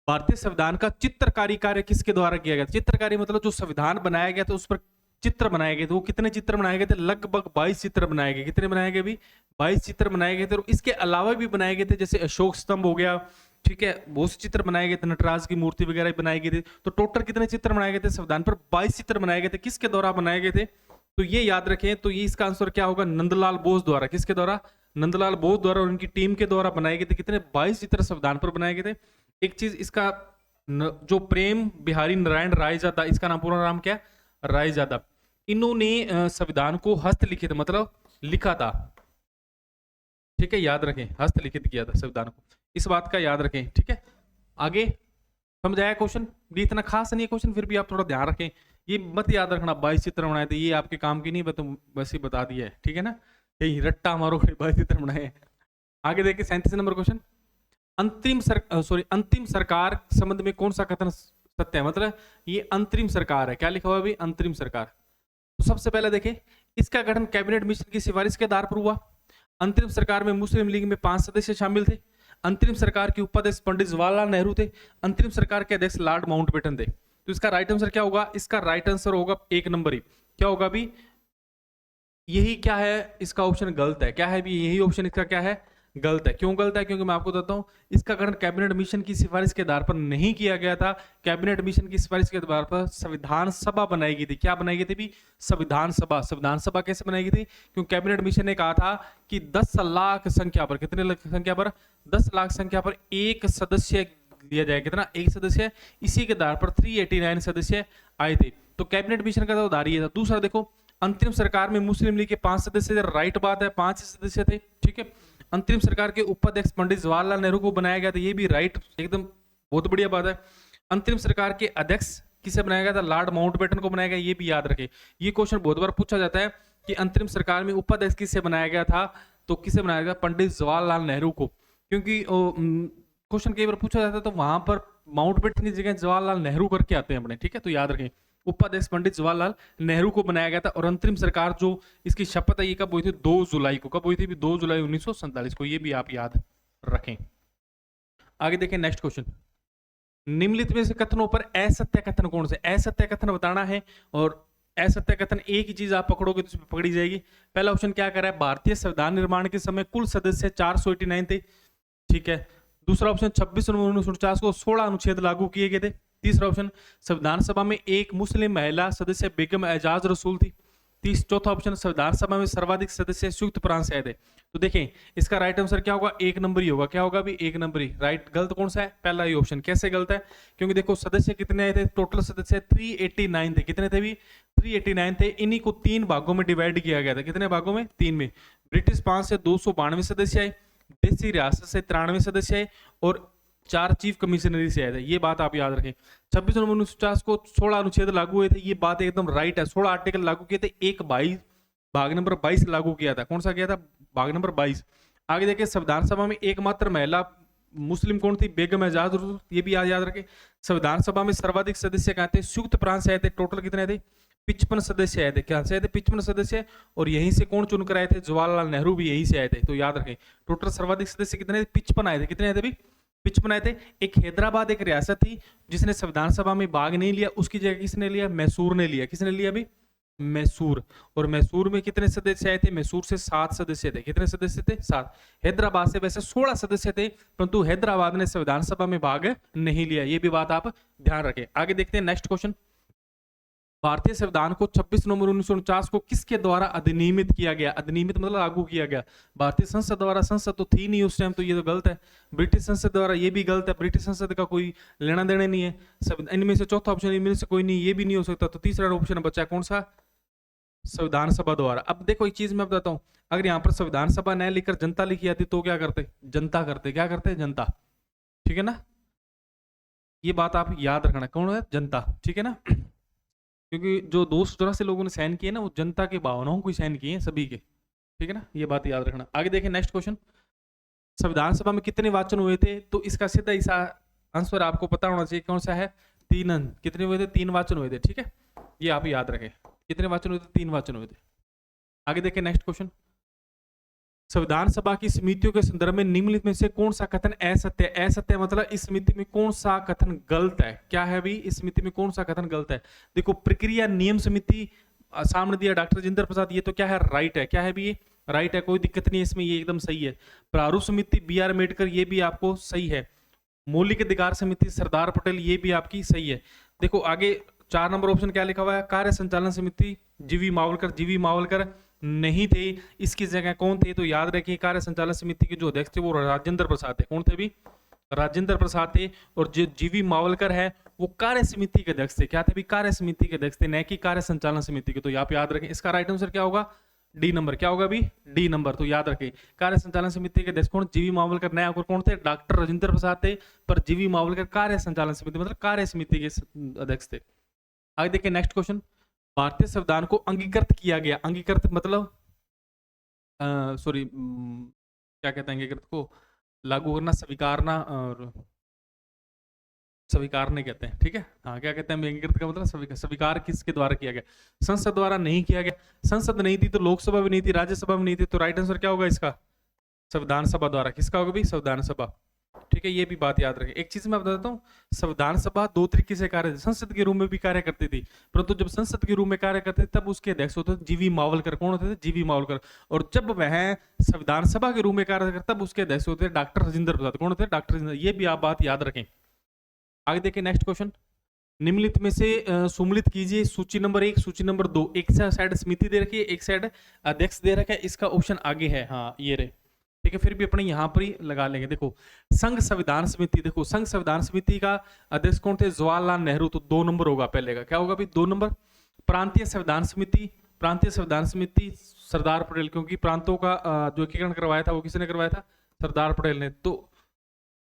भारतीय संविधान का चित्रकारी कार्य किसके द्वारा किया गया? चित्रकारी मतलब जो संविधान बनाया गया था उस पर चित्र बनाए गए थे। वो कितने चित्र बनाए गए थे? लगभग 22 चित्र बनाए गए। कितने बनाए गए? भी 22 चित्र बनाए गए थे। और इसके अलावा भी बनाए गए थे, जैसे अशोक स्तंभ हो गया, ठीक है, बहुत से चित्र बनाए गए थे, नटराज की मूर्ति वगैरह बनाई गई थी। तो टोटल कितने चित्र बनाए गए थे संविधान पर? 22 चित्र बनाए गए थे। किसके द्वारा बनाए गए थे? तो ये याद रखें। तो ये इसका आंसर क्या होगा? नंदलाल बोस द्वारा। किसके द्वारा? नंदलाल बोस द्वारा और उनकी टीम के द्वारा बनाए गए थे। कितने? 22 चित्र संविधान पर बनाए गए थे। एक चीज, इसका जो प्रेम बिहारी नारायण रायजादा, इसका नाम पूरा नाम क्या है? रायजादा। इन्होंने संविधान को हस्तलिखित मतलब लिखा था। ठीक है, याद रखें, हस्तलिखित किया था संविधान को, इस बात का याद रखें। ठीक है, आगे समझ आया क्वेश्चन? भी इतना खास नहीं है क्वेश्चन, फिर भी आप थोड़ा ध्यान रखें। ये मत याद रखना 22 चित्र बनाए थे, ये आपके काम की नहीं, बस ही बता दिया है। ठीक है ना, यही रट्टा मारो 22 चित्र बनाए। आगे देखिए 37 नंबर क्वेश्चन। अंतिम सरकार संबंध में कौन सा कथन सत्य है? मतलब ये अंतरिम सरकार है। क्या लिखा हुआ है अभी? अंतरिम सरकार। तो सबसे पहले देखें, इसका गठन कैबिनेट मिशन की सिफारिश के आधार पर हुआ। अंतरिम सरकार में मुस्लिम लीग में 5 सदस्य शामिल थे। अंतरिम सरकार के उपाध्यक्ष पंडित जवाहरलाल नेहरू थे। अंतरिम सरकार के अध्यक्ष लॉर्ड माउंटबेटन थे। तो इसका राइट आंसर क्या होगा? इसका राइट आंसर होगा 1 नंबर ही। क्या होगा अभी? यही क्या है? इसका ऑप्शन गलत है। क्या है भी? यही ऑप्शन इसका क्या है? गलत है। क्यों गलत है? क्योंकि मैं आपको बताता हूं, इसका गठन कैबिनेट मिशन की सिफारिश के आधार पर नहीं किया गया था। कैबिनेट मिशन की सिफारिश के आधार पर संविधान सभा बनाई गई थी। क्या बनाई गई थी भी? संविधान सभा। संविधान सभा कैसे बनाई गई थी? क्योंकि कैबिनेट मिशन ने कहा था कि 10 लाख संख्या पर, कितने लाख संख्या पर? 10 लाख संख्या पर एक सदस्य दिया जाए। कितना? एक सदस्य। इसी के आधार पर 389 सदस्य आए थे। तो कैबिनेट मिशन का तो आधार ये था। दूसरा देखो, अंतरिम सरकार में मुस्लिम लीग के 5 सदस्य, राइट बात है, 5 सदस्य थे। ठीक है, अंतरिम सरकार के उपाध्यक्ष पंडित जवाहरलाल नेहरू को बनाया गया था। ये भी राइट, एकदम बहुत बढ़िया बात है। अंतरिम सरकार के अध्यक्ष किसे बनाया गया था? लॉर्ड माउंटबेटन को बनाया गया। ये भी याद रखे। ये क्वेश्चन बहुत बार पूछा जाता है कि अंतरिम सरकार में उपाध्यक्ष किसे बनाया गया था? तो किसे बनाया गया? पंडित जवाहरलाल नेहरू को। क्योंकि क्वेश्चन कई बार पूछा जाता है तो वहां पर माउंटबेटन की जगह जवाहरलाल नेहरू करके आते हैं अपने। ठीक है, तो याद रखें, उपाध्यक्ष पंडित जवाहरलाल नेहरू को बनाया गया था। और अंतरिम सरकार जो इसकी शपथ है ये कब हुई थी? 2 जुलाई को। कब हुई थी? 2 जुलाई 1947 को। ये भी आप याद रखें। आगे देखें नेक्स्ट क्वेश्चन। निम्नलिखित में से कथनों पर असत्य कथन कौन से? असत्य कथन बताना है। और असत्य कथन एक ही चीज आप पकड़ोगे तो पकड़ी जाएगी। पहला ऑप्शन क्या कर रहा है? भारतीय संविधान निर्माण के समय कुल सदस्य 489 थे। ठीक है। दूसरा ऑप्शन 26 नवंबर 1949 को 16 अनुच्छेद लागू किए गए थे। तीसरा ऑप्शन संविधान सभा में एक मुस्लिम महिला सदस्य बेगम एजाज रसूल थी। चौथा ऑप्शन संविधान सभा में सर्वाधिक सदस्य संयुक्त प्रांत से आए थे। तो देखें इसका राइट आंसर क्या होगा? 1 नंबर ही होगा। क्या होगा भी? 1 नंबर ही। राइट, गलत कौन सा है? पहला ही ऑप्शन। कैसे गलत है? क्योंकि देखो सदस्य कितने आए थे? टोटल सदस्य 389 थे। कितने थे भी? 389 थे। इन्हीं को 3 भागों में डिवाइड किया गया था। कितने भागों में? 3 में। ब्रिटिश 5 से 292 सदस्य आए, देसी रियासत से 93 सदस्य आए और 4 चीफ कमिश्नरी से आए थे। ये बात आप याद रखें। 26 नवंबर 1950 को 16 अनुच्छेद लागू हुए थे। ये बात एकदम राइट है। 16 आर्टिकल लागू किए थे। एक भाग नंबर 22 लागू किया था। कौन सा किया था? भाग नंबर 22। आगे देखिए, संविधान सभा में एकमात्र महिला मुस्लिम कौन थी? बेगम एजाज रसूल। ये भी याद रखें। संविधान सभा में सर्वाधिक सदस्य कहाँ थे? संयुक्त प्रांत से आए थे। टोटल कितने थे? 55 सदस्य आए थे। क्या से आए थे? 55 सदस्य। और यहीं से कौन चुनकर आए थे? जवाहरलाल नेहरू भी यहीं से आए थे। तो याद रखें, टोटल सर्वाधिक सदस्य कितने थे? 55 आए थे। कितने आए थे भी? 55 आए थे। एक हैदराबाद एक रियासत थी जिसने संविधान सभा में भाग नहीं लिया, उसकी जगह किसने लिया? मैसूर ने लिया। किसने लिया भी? मैसूर। और मैसूर में कितने सदस्य आए थे? मैसूर से 7 सदस्य थे। कितने सदस्य थे? 7। हैदराबाद से वैसे 16 सदस्य थे, परंतु हैदराबाद ने संविधान सभा में भाग नहीं लिया। ये भी बात आप ध्यान रखें। आगे देखते हैं नेक्स्ट क्वेश्चन। भारतीय संविधान को 26 नवंबर 1949 को किसके द्वारा अधिनियमित किया गया? अधिनियमित मतलब लागू किया गया। भारतीय संसद द्वारा, संसद तो थी नहीं उस टाइम, तो ये तो गलत है। ब्रिटिश संसद द्वारा, ये भी गलत है, ब्रिटिश संसद का कोई लेना देना नहीं है। सब इनमें से चौथा ऑप्शन, इनमें से कोई नहीं, ये भी नहीं हो सकता। तो तीसरा ऑप्शन बचा कौन सा? संविधान सभा द्वारा। अब देखो एक चीज मैं बताता हूं, अगर यहाँ पर संविधान सभा न लिखकर जनता लिखी आती तो क्या करते? जनता करते। क्या करते? जनता। ठीक है ना, ये बात आप याद रखना। कौन है? जनता। ठीक है ना, क्योंकि जो 284 लोगों ने साइन किए ना, वो जनता की भावनाओं को साइन किए हैं सभी के। ठीक है ना, ये बात याद रखना। आगे देखें नेक्स्ट क्वेश्चन। संविधान सभा में कितने वाचन हुए थे? तो इसका सीधा ईसा आंसर आपको पता होना चाहिए, कौन सा है? 3। कितने हुए थे? 3 वाचन हुए थे। ठीक है, ये आप याद रखें। कितने वाचन हुए थे? 3 वाचन हुए थे। आगे देखें नेक्स्ट क्वेश्चन। संविधान सभा की समितियों के संदर्भ में निम्नलिखित में से कौन सा कथन असत्य है? असत्य मतलब इस समिति में कौन सा कथन गलत है? क्या है भाई? इस समिति में कौन सा कथन गलत है? देखो, प्रक्रिया नियम समिति सामने दिया डॉक्टर राजेंद्र प्रसाद, ये तो क्या है? राइट है। क्या है भी? ये राइट है, कोई दिक्कत नहीं है इसमें, ये एकदम सही है। प्रारूप समिति बी आर अम्बेडकर, ये भी आपको सही है। मौलिक अधिकार समिति सरदार पटेल, ये भी आपकी सही है। देखो आगे 4 नंबर ऑप्शन क्या लिखा हुआ है? कार्य संचालन समिति जीवी मावलकर। जीवी मावलकर नहीं थे, इसकी जगह कौन थे? तो याद रखिए, कार्य संचालन समिति के जो अध्यक्ष थे वो राजेंद्र प्रसाद थे। कौन थे भी? राजेंद्र प्रसाद थे। और जो जीवी मावलकर है वो कार्य समिति के अध्यक्ष थे। क्या थे भी? कार्य समिति के अध्यक्ष थे, न कि कार्य संचालन समिति के। तो आप याद रखें, इसका राइट आंसर क्या होगा? D number. क्या होगा भी? D number. तो याद रखें, कार्य संचालन समिति के अध्यक्ष कौन? जीवी मावलकर। नया कौन थे? डॉक्टर राजेंद्र प्रसाद थे, पर जीवी मावलकर कार्य संचालन समिति मतलब कार्य समिति के अध्यक्ष थे। आगे देखिए नेक्स्ट क्वेश्चन। भारतीय संविधान को अंगीकृत किया गया। अंगीकृत मतलब सॉरी, क्या कहते हैं अंगीकृत को? लागू करना, स्वीकारना, और स्वीकारने कहते हैं। ठीक है, हाँ, क्या कहते हैं अंगीकृत का मतलब? स्वीकार किसके द्वारा किया गया? संसद द्वारा नहीं किया गया। संसद नहीं थी तो लोकसभा भी नहीं थी, राज्यसभा भी नहीं थी, तो राइट आंसर क्या होगा इसका? संविधान सभा द्वारा। किसका होगा भी? संविधान सभा। ठीक है, ये भी बात याद रखें। एक चीज मैं बताता हूँ, संविधान सभा 2 तरीके से कार्य, संसद के रूप में भी कार्य करती थी, परंतु जब संसद के रूप में कार्य करते थे तब उसके अध्यक्ष होते थे जीवी मावलकर। कौन होते थे? जीवी मावलकर। और जब वह संविधान सभा के रूप में कार्य करता तब उसके अध्यक्ष होते थे डॉक्टर राजेंद्र प्रसाद। कौन होते थे? डॉक्टर राजेंद्र। ये भी आप बात याद रखें। आगे देखिए नेक्स्ट क्वेश्चन। निम्नलिखित में से सुम्मिलित कीजिए सूची नंबर 1, सूची नंबर 2। एक साइड समिति दे रखी है, एक साइड अध्यक्ष दे रखा है। इसका ऑप्शन आगे है, हाँ ये रहे। ठीक है, फिर भी अपने यहां पर ही लगा लेंगे। देखो, संघ संविधान समिति। देखो, संघ संविधान समिति का अध्यक्ष कौन थे? जवाहरलाल नेहरू। तो 2 नंबर होगा पहले का। क्या होगा भी? 2 नंबर। प्रांतीय संविधान समिति, प्रांतीय संविधान समिति सरदार पटेल, क्योंकि प्रांतों का जो एकीकरण करवाया था वो किसने करवाया था? सरदार पटेल ने। तो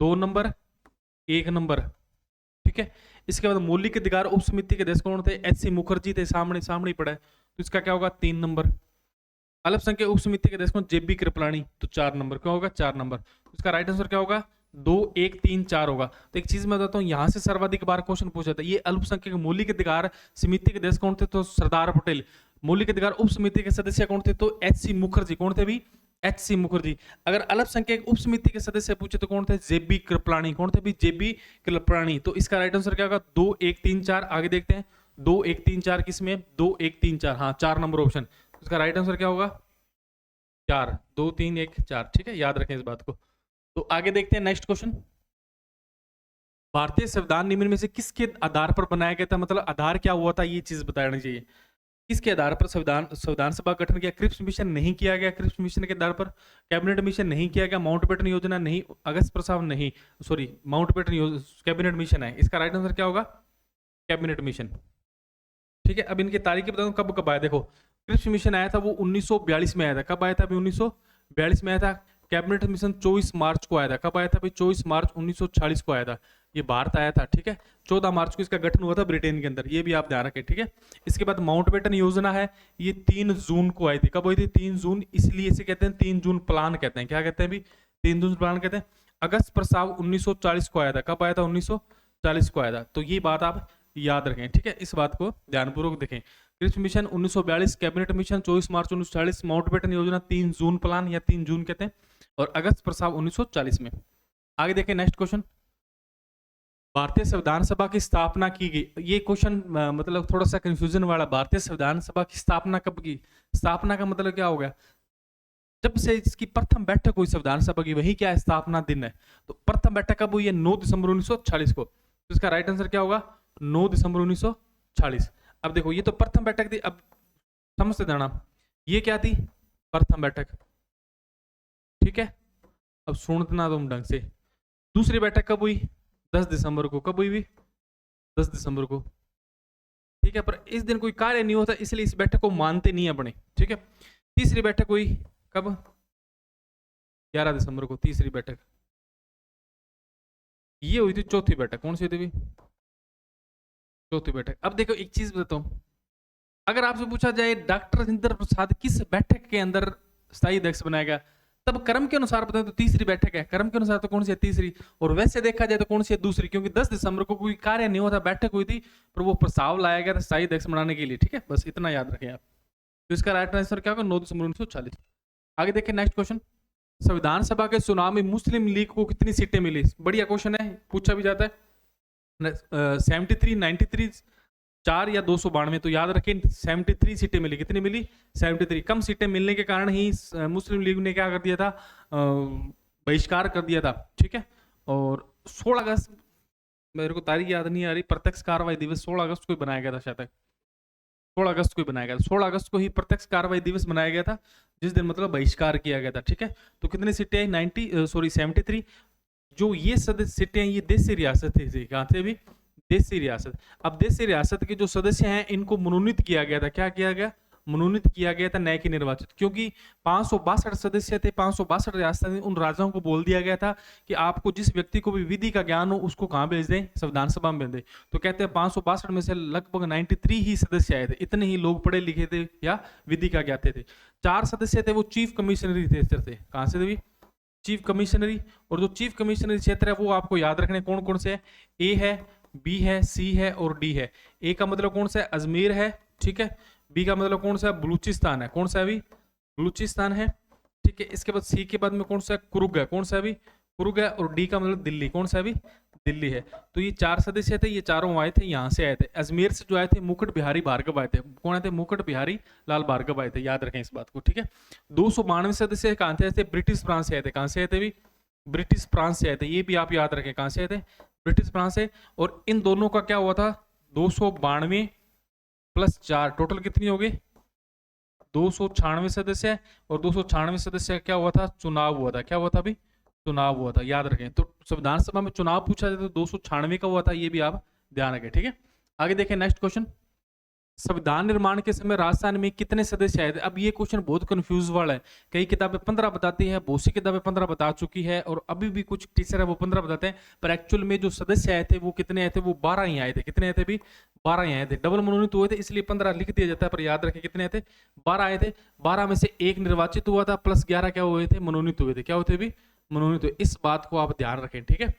2 नंबर, 1 नंबर। ठीक है, इसके बाद मौलिक अधिकार उप समिति के अध्यक्ष कौन थे? एच.सी. मुखर्जी थे। सामने सामने ही पड़ा है, तो इसका क्या होगा? 3 नंबर। अल्पसंख्यक उप समिति के अध्यक्ष कौन? जे.बी. कृपलानी। तो 4 नंबर। क्या होगा? 4 नंबर। इसका राइट आंसर क्या होगा? 2, 1, 3, 4 होगा। तो एक चीज मैं बताता हूँ, यहां से सर्वाधिक बार क्वेश्चन पूछा था। ये अल्पसंख्यक मौलिक अधिकार समिति के अध्यक्ष कौन थे? तो सरदार पटेल। मौलिक अधिकार उप समिति के सदस्य कौन थे? तो एच.सी. मुखर्जी। कौन थे भी? एच.सी. मुखर्जी। अगर अल्पसंख्यक उप समिति के सदस्य पूछे तो कौन थे? जे.बी. कृपलानी। कौन थे भी? जे.बी. कृपलानी। तो इसका राइट आंसर क्या होगा? 2, 1, 3, 4। आगे देखते हैं, 2, 1, 3, 4 किसमें? 2, 1, 3, 4। हाँ, 4 नंबर ऑप्शन। इसका राइट आंसर क्या होगा? 4, 2, 3, 1, 4। ठीक है, याद रखें इस बात को। तो आगे देखते हैं नेक्स्ट क्वेश्चन। भारतीय संविधान निम्न में से किसके आधार पर बनाया गया था? मतलब आधार क्या हुआ था, ये चीज बतानी चाहिए। किसके आधार पर संविधान संविधान सभा गठन किया? क्रिप्स मिशन नहीं किया गया। क्रिप्स मिशन के आधार पर कैबिनेट मिशन नहीं किया गया। माउंटबेटन योजना नहीं। अगस्त प्रस्ताव नहीं, सॉरी, माउंटबेटन कैबिनेट मिशन है। इसका राइट आंसर क्या होगा? Cabinet mission. ठीक है, अब इनकी तारीखें बताऊं कब कब आया। देखो, क्रिप्स मिशन आया था वो 1942 में आया था। कब आया था? अभी 1942 में आया था। कैबिनेट मिशन 24 मार्च को आया था। कब आया था? भाई 24 मार्च 1940 को आया था। ये भारत आया था। ठीक है, 14 मार्च को इसका गठन हुआ था ब्रिटेन के अंदर। ये भी आप ध्यान रखें। ठीक है, इसके बाद माउंटबेटन योजना है, ये 3 जून को आई थी। कब हुई थी? 3 जून। इसलिए इसे कहते हैं 3 जून प्लान कहते हैं। क्या कहते हैं भी? 3 जून प्लान कहते हैं। अगस्त प्रस्ताव 1940 को आया था। कब आया था? 1940 को आया था। तो ये बात आप याद रखें। ठीक है, इस बात को ध्यानपूर्वक देखें। क्रिप्स मिशन 1942, कैबिनेट मिशन 24 मार्च 1940, माउंटबेटन योजना 3 जून प्लान या 3 जून कहते हैं, और अगस्त प्रस्ताव 1940 में। आगे देखें नेक्स्ट क्वेश्चन। भारतीय संविधान सभा की स्थापना की गई, ये क्वेश्चन मतलब थोड़ा सा कंफ्यूजन वाला। भारतीय संविधान सभा की स्थापना कब की? स्थापना का मतलब क्या हो गया? जब से इसकी प्रथम बैठक हुई संविधान सभा की, वही क्या है? स्थापना दिन है। तो प्रथम बैठक कब हुई है? 9 दिसंबर 1946 को। तो इसका राइट आंसर क्या होगा? 9 दिसंबर 1946। अब देखो ये तो प्रथम बैठक थी, अब समझते जाना ये क्या थी? प्रथम बैठक, ठीक है। अब सुनना तुम ढंग से। दूसरी बैठक कब हुई? 10 दिसंबर को। कब हुई? 10 दिसंबर को, ठीक है। पर इस दिन कोई कार्य नहीं होता, इसलिए इस बैठक को मानते नहीं अपने, ठीक है। तीसरी बैठक हुई कब? 11 दिसंबर को तीसरी बैठक। ये हुई थी चौथी बैठक। कौन सी हुई थी? चौथी बैठक। अब देखो एक चीज बताता हूं, अगर आपसे पूछा जाए डॉक्टर राजेंद्र प्रसाद किस बैठक के अंदर स्थायी अध्यक्ष बनाया गया, तब क्रम के अनुसार बताएं तो तीसरी बैठक है। क्रम के अनुसार तो कौन सी है? तीसरी। और वैसे देखा जाए तो कौन सी है? दूसरी, क्योंकि 10 दिसंबर को कोई कार्य नहीं हुआ था, बैठक हुई थी, पर वो प्रस्ताव लाया गया था स्थायी अध्यक्ष बनाने के लिए, ठीक है। बस इतना याद रखें आप। तो इसका राइट आंसर क्या होगा? 9 दिसंबर 1940। आगे देखें नेक्स्ट क्वेश्चन। संविधान सभा के चुनाव में मुस्लिम लीग को कितनी सीटें मिली? बढ़िया क्वेश्चन है, पूछा भी जाता है। 73, 93, 4 या 292। तो याद रखें 73 सीटें मिली। कितनी मिली? 73। कम सीटें मिलने के कारण ही मुस्लिम लीग ने क्या कर दिया था? बहिष्कार कर दिया था, ठीक है। और 16 अगस्त, मेरे को तारीख याद नहीं आ रही, प्रत्यक्ष कार्रवाई दिवस 16 अगस्त को ही बनाया गया था शायद तक। 16 अगस्त को ही बनाया गया था। 16 अगस्त को ही प्रत्यक्ष कार्रवाई दिवस बनाया गया था, जिस दिन मतलब बहिष्कार किया गया था, ठीक है। तो कितनी सीटें आई? 73। जो ये सदस्य सीटें हैं, ये देशी रियासत थी। कहाँ थे अभी? देशी रियासत। अब देशी रियासत के जो सदस्य हैं, इनको मनोनीत किया गया था। क्या किया गया? मनोनीत किया गया था, नए की निर्वाचित। क्योंकि 562 सदस्य थे, 562 रियासतें थी, उन राजाओं को बोल दिया गया था कि आपको जिस व्यक्ति को भी विधि का ज्ञान हो उसको कहाँ भेज दें? संविधान सभा में भेज दें। तो कहते हैं 562 में से लगभग 93 ही सदस्य आए थे। इतने ही लोग पढ़े लिखे थे या विधि का ज्ञाते थे। 4 सदस्य थे, वो चीफ कमिश्नरी थे। कहाँ से थे? चीफ कमिश्नरी। और जो चीफ कमिश्नरी क्षेत्र है वो आपको याद रखने कौन कौन से है? ए है, बी है, सी है और डी है। ए का मतलब कौन सा है? अजमेर है, ठीक है। बी का मतलब कौन सा है? बलूचिस्तान है। कौन सा है अभी? बलूचिस्तान है, ठीक है। इसके बाद सी के बाद में कौन सा है? कुर्ग है। कौन सा अभी? कुर्ग है। और डी का मतलब दिल्ली। कौन सा अभी? दिल्ली है। तो ये 4 सदस्य थे, ये चारों आए थे, यहाँ से आए थे। अजमेर से जो आए थे मुकुट बिहारी भार्गव आए थे। कौन आए थे? मुकुट बिहारी लाल भार्गव आए थे। याद रखें इस बात को, ठीक है। 292 सदस्य कहाँ थे? ब्रिटिश फ्रांस से आए थे। कहाँ से आए थे अभी? ब्रिटिश फ्रांस से आए थे। ये भी आप याद रखें, कहाँ से आए थे? ब्रिटिश फ्रांस से। और इन दोनों का क्या हुआ था? 292 प्लस 4 टोटल कितनी हो गई? 296 सदस्य। और 296 सदस्य का क्या हुआ था? चुनाव हुआ था। क्या हुआ था अभी? चुनाव हुआ था, याद रखें। तो संविधान सभा में चुनाव पूछा जाए तो 296 का हुआ था, ये भी आप ध्यान रखें, ठीक है। आगे देखें नेक्स्ट क्वेश्चन। संविधान निर्माण के समय राजस्थान में कितने सदस्य आए थे? अब ये क्वेश्चन बहुत कंफ्यूज वाला है। कई किताबें 15 बताती है, बहुत सी किताबें 15 बता चुकी है, और अभी भी कुछ टीचर है वो 15 बताते हैं, पर एक्चुअल में जो सदस्य आए थे वो कितने आए थे? वो 12 ही आए थे। कितने आए थे अभी? 12 ही आए थे। डबल मनोनीत हुए थे, इसलिए 15 लिख दिया जाता है, पर याद रखें कितने आए थे? 12 आए थे। 12 में से एक निर्वाचित हुआ था, प्लस 11 क्या हुए थे? मनोनीत हुए थे। क्या होते अभी? मनोनीत हुए। इस बात को आप ध्यान रखें, ठीक है।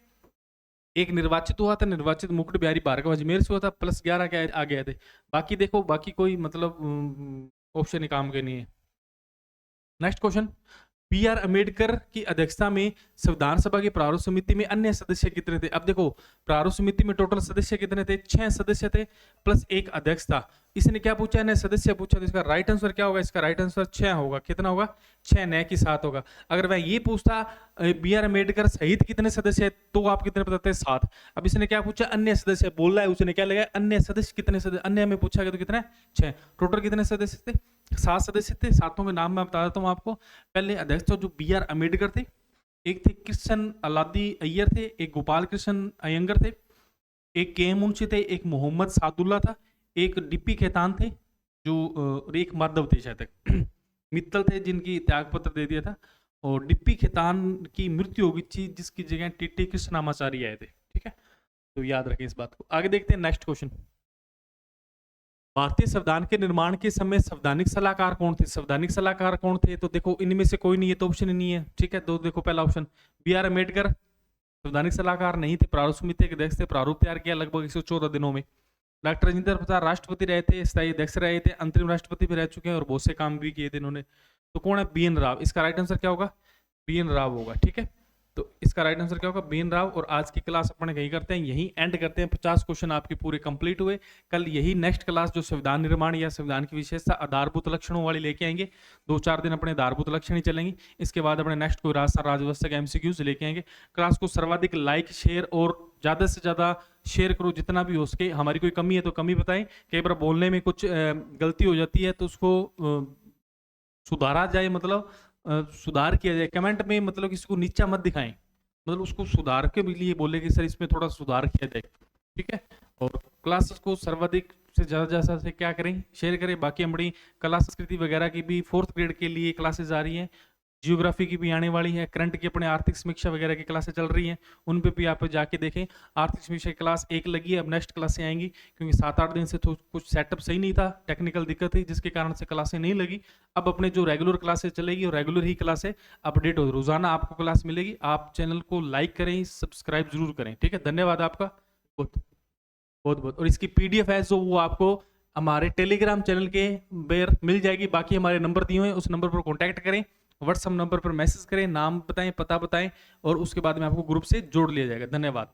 एक निर्वाचित हुआ था, निर्वाचित मुकुट बिहारी भार्गव अजमेर से हुआ था, प्लस 11 क्या आ गए थे। बाकी देखो, बाकी कोई मतलब ऑप्शन ही काम के नहीं है। Next question. B R Ambedkar की अध्यक्षता में संविधान सभा की प्रारूप समिति में अन्य सदस्य कितने थे? अब देखो, प्रारूप समिति में टोटल सदस्य कितने थे? 6 सदस्य थे, प्लस एक अध्यक्ष था। इसने क्या पूछा? अन्य सदस्य पूछा। तो इसका राइट आंसर क्या होगा? इसका राइट आंसर 6 होगा। कितना होगा? 6, न कि 7 होगा। अगर वह ये पूछता बी आर अम्बेडकर सहित कितने सदस्य है, तो आप कितने बताते? 7। अब इसने क्या पूछा? अन्य सदस्य बोल रहा है, उसने क्या लगाया? अन्य सदस्य कितने सदस्य? अन्य में पूछा गया तो कितना? 6। टोटल कितने सदस्य थे? 7 सदस्य थे। 7 के नाम मैं बता देता हूँ आपको। पहले अध्यक्ष तो जो बी आर अम्बेडकर थे, एक थे कृष्ण अलादी अय्यर थे, एक गोपाल कृष्ण अयंगर थे, एक के एम मुंशी थे, एक मोहम्मद सादुल्ला था, एक डीपी खेतान थे, जो एक माधव थे शायद तक मित्तल थे, जिनकी त्याग पत्र दे दिया था। और डिप्पी खेतान की मृत्यु हो गई थी, जिसकी जगह टीटी कृष्णामाचारी आए थे, ठीक है। तो याद रखें इस बात को। आगे देखते हैं नेक्स्ट क्वेश्चन। भारतीय संविधान के निर्माण के समय संवैधानिक सलाहकार कौन थे? संवैधानिक सलाहकार कौन थे? तो देखो, इनमें से कोई नहीं है, तो ऑप्शन ही नहीं है, ठीक है। तो देखो पहला ऑप्शन बी आर अम्बेडकर संवैधानिक सलाहकार नहीं थे, प्रारूप समिति के अध्यक्ष थे, प्रारूप तैयार किया लगभग 114 दिनों में। डॉक्टर राजेंद्र प्रसाद राष्ट्रपति रहे थे, स्थायी अध्यक्ष रहे थे, अंतरिम राष्ट्रपति भी रह चुके हैं, और बहुत से काम भी किए थे इन्होंने। तो कौन है? B N Rao. इसका राइट आंसर क्या होगा? बी एन राव होगा, ठीक है। तो इसका राइट आंसर क्या होगा, बीन राव। और आज की क्लास अपन यही करते हैं, यही एंड करते हैं। 50 क्वेश्चन आपके पूरे कंप्लीट हुए। कल यही नेक्स्ट क्लास जो संविधान निर्माण या संविधान की विशेषता आधारभूत लक्षणों वाली लेके आएंगे। 2-4 दिन अपने आधारभूत लक्षण ही चलेंगे। इसके बाद अपने नेक्स्ट कोई राजस्थान राज्यव्यवस्था के एमसीक्यूज लेके आएंगे। क्लास को सर्वाधिक लाइक शेयर और ज्यादा से ज्यादा शेयर करो जितना भी हो सके। हमारी कोई कमी है तो कमी बताएं, कई बार बोलने में कुछ गलती हो जाती है तो उसको सुधारा जाए, मतलब सुधार किया जाए। कमेंट में मतलब किसी को नीचा मत दिखाएं, मतलब उसको सुधार के लिए बोले कि सर इसमें थोड़ा सुधार किया जाए, ठीक है। और क्लासेस को सर्वाधिक से ज्यादा से क्या करें, शेयर करें। बाकी हमारी कला संस्कृति वगैरह की भी 4th ग्रेड के लिए क्लासेस आ रही हैं, जियोग्राफी की भी आने वाली है, करंट की अपने आर्थिक समीक्षा वगैरह की क्लासेस चल रही हैं, उन पे भी आप जाके देखें। आर्थिक समीक्षा की क्लास 1 लगी है, अब नेक्स्ट क्लासें आएंगी, क्योंकि 7-8 दिन से तो कुछ सेटअप सही नहीं था, टेक्निकल दिक्कत थी जिसके कारण से क्लासें नहीं लगी। अब अपने जो रेगुलर क्लासेस चलेगी और रेगुलर ही क्लासें अपडेट हो, रोजाना आपको क्लास मिलेगी। आप चैनल को लाइक करें, सब्सक्राइब जरूर करें, ठीक है। धन्यवाद आपका बहुत बहुत बहुत। और इसकी पीडीएफ है जो वो आपको हमारे टेलीग्राम चैनल के बेर मिल जाएगी। बाकी हमारे नंबर दिए हुए हैं, उस नंबर पर कॉन्टैक्ट करें, व्हाट्सएप नंबर पर मैसेज करें, नाम बताएं, पता बताएं, और उसके बाद में आपको ग्रुप से जोड़ लिया जाएगा। धन्यवाद।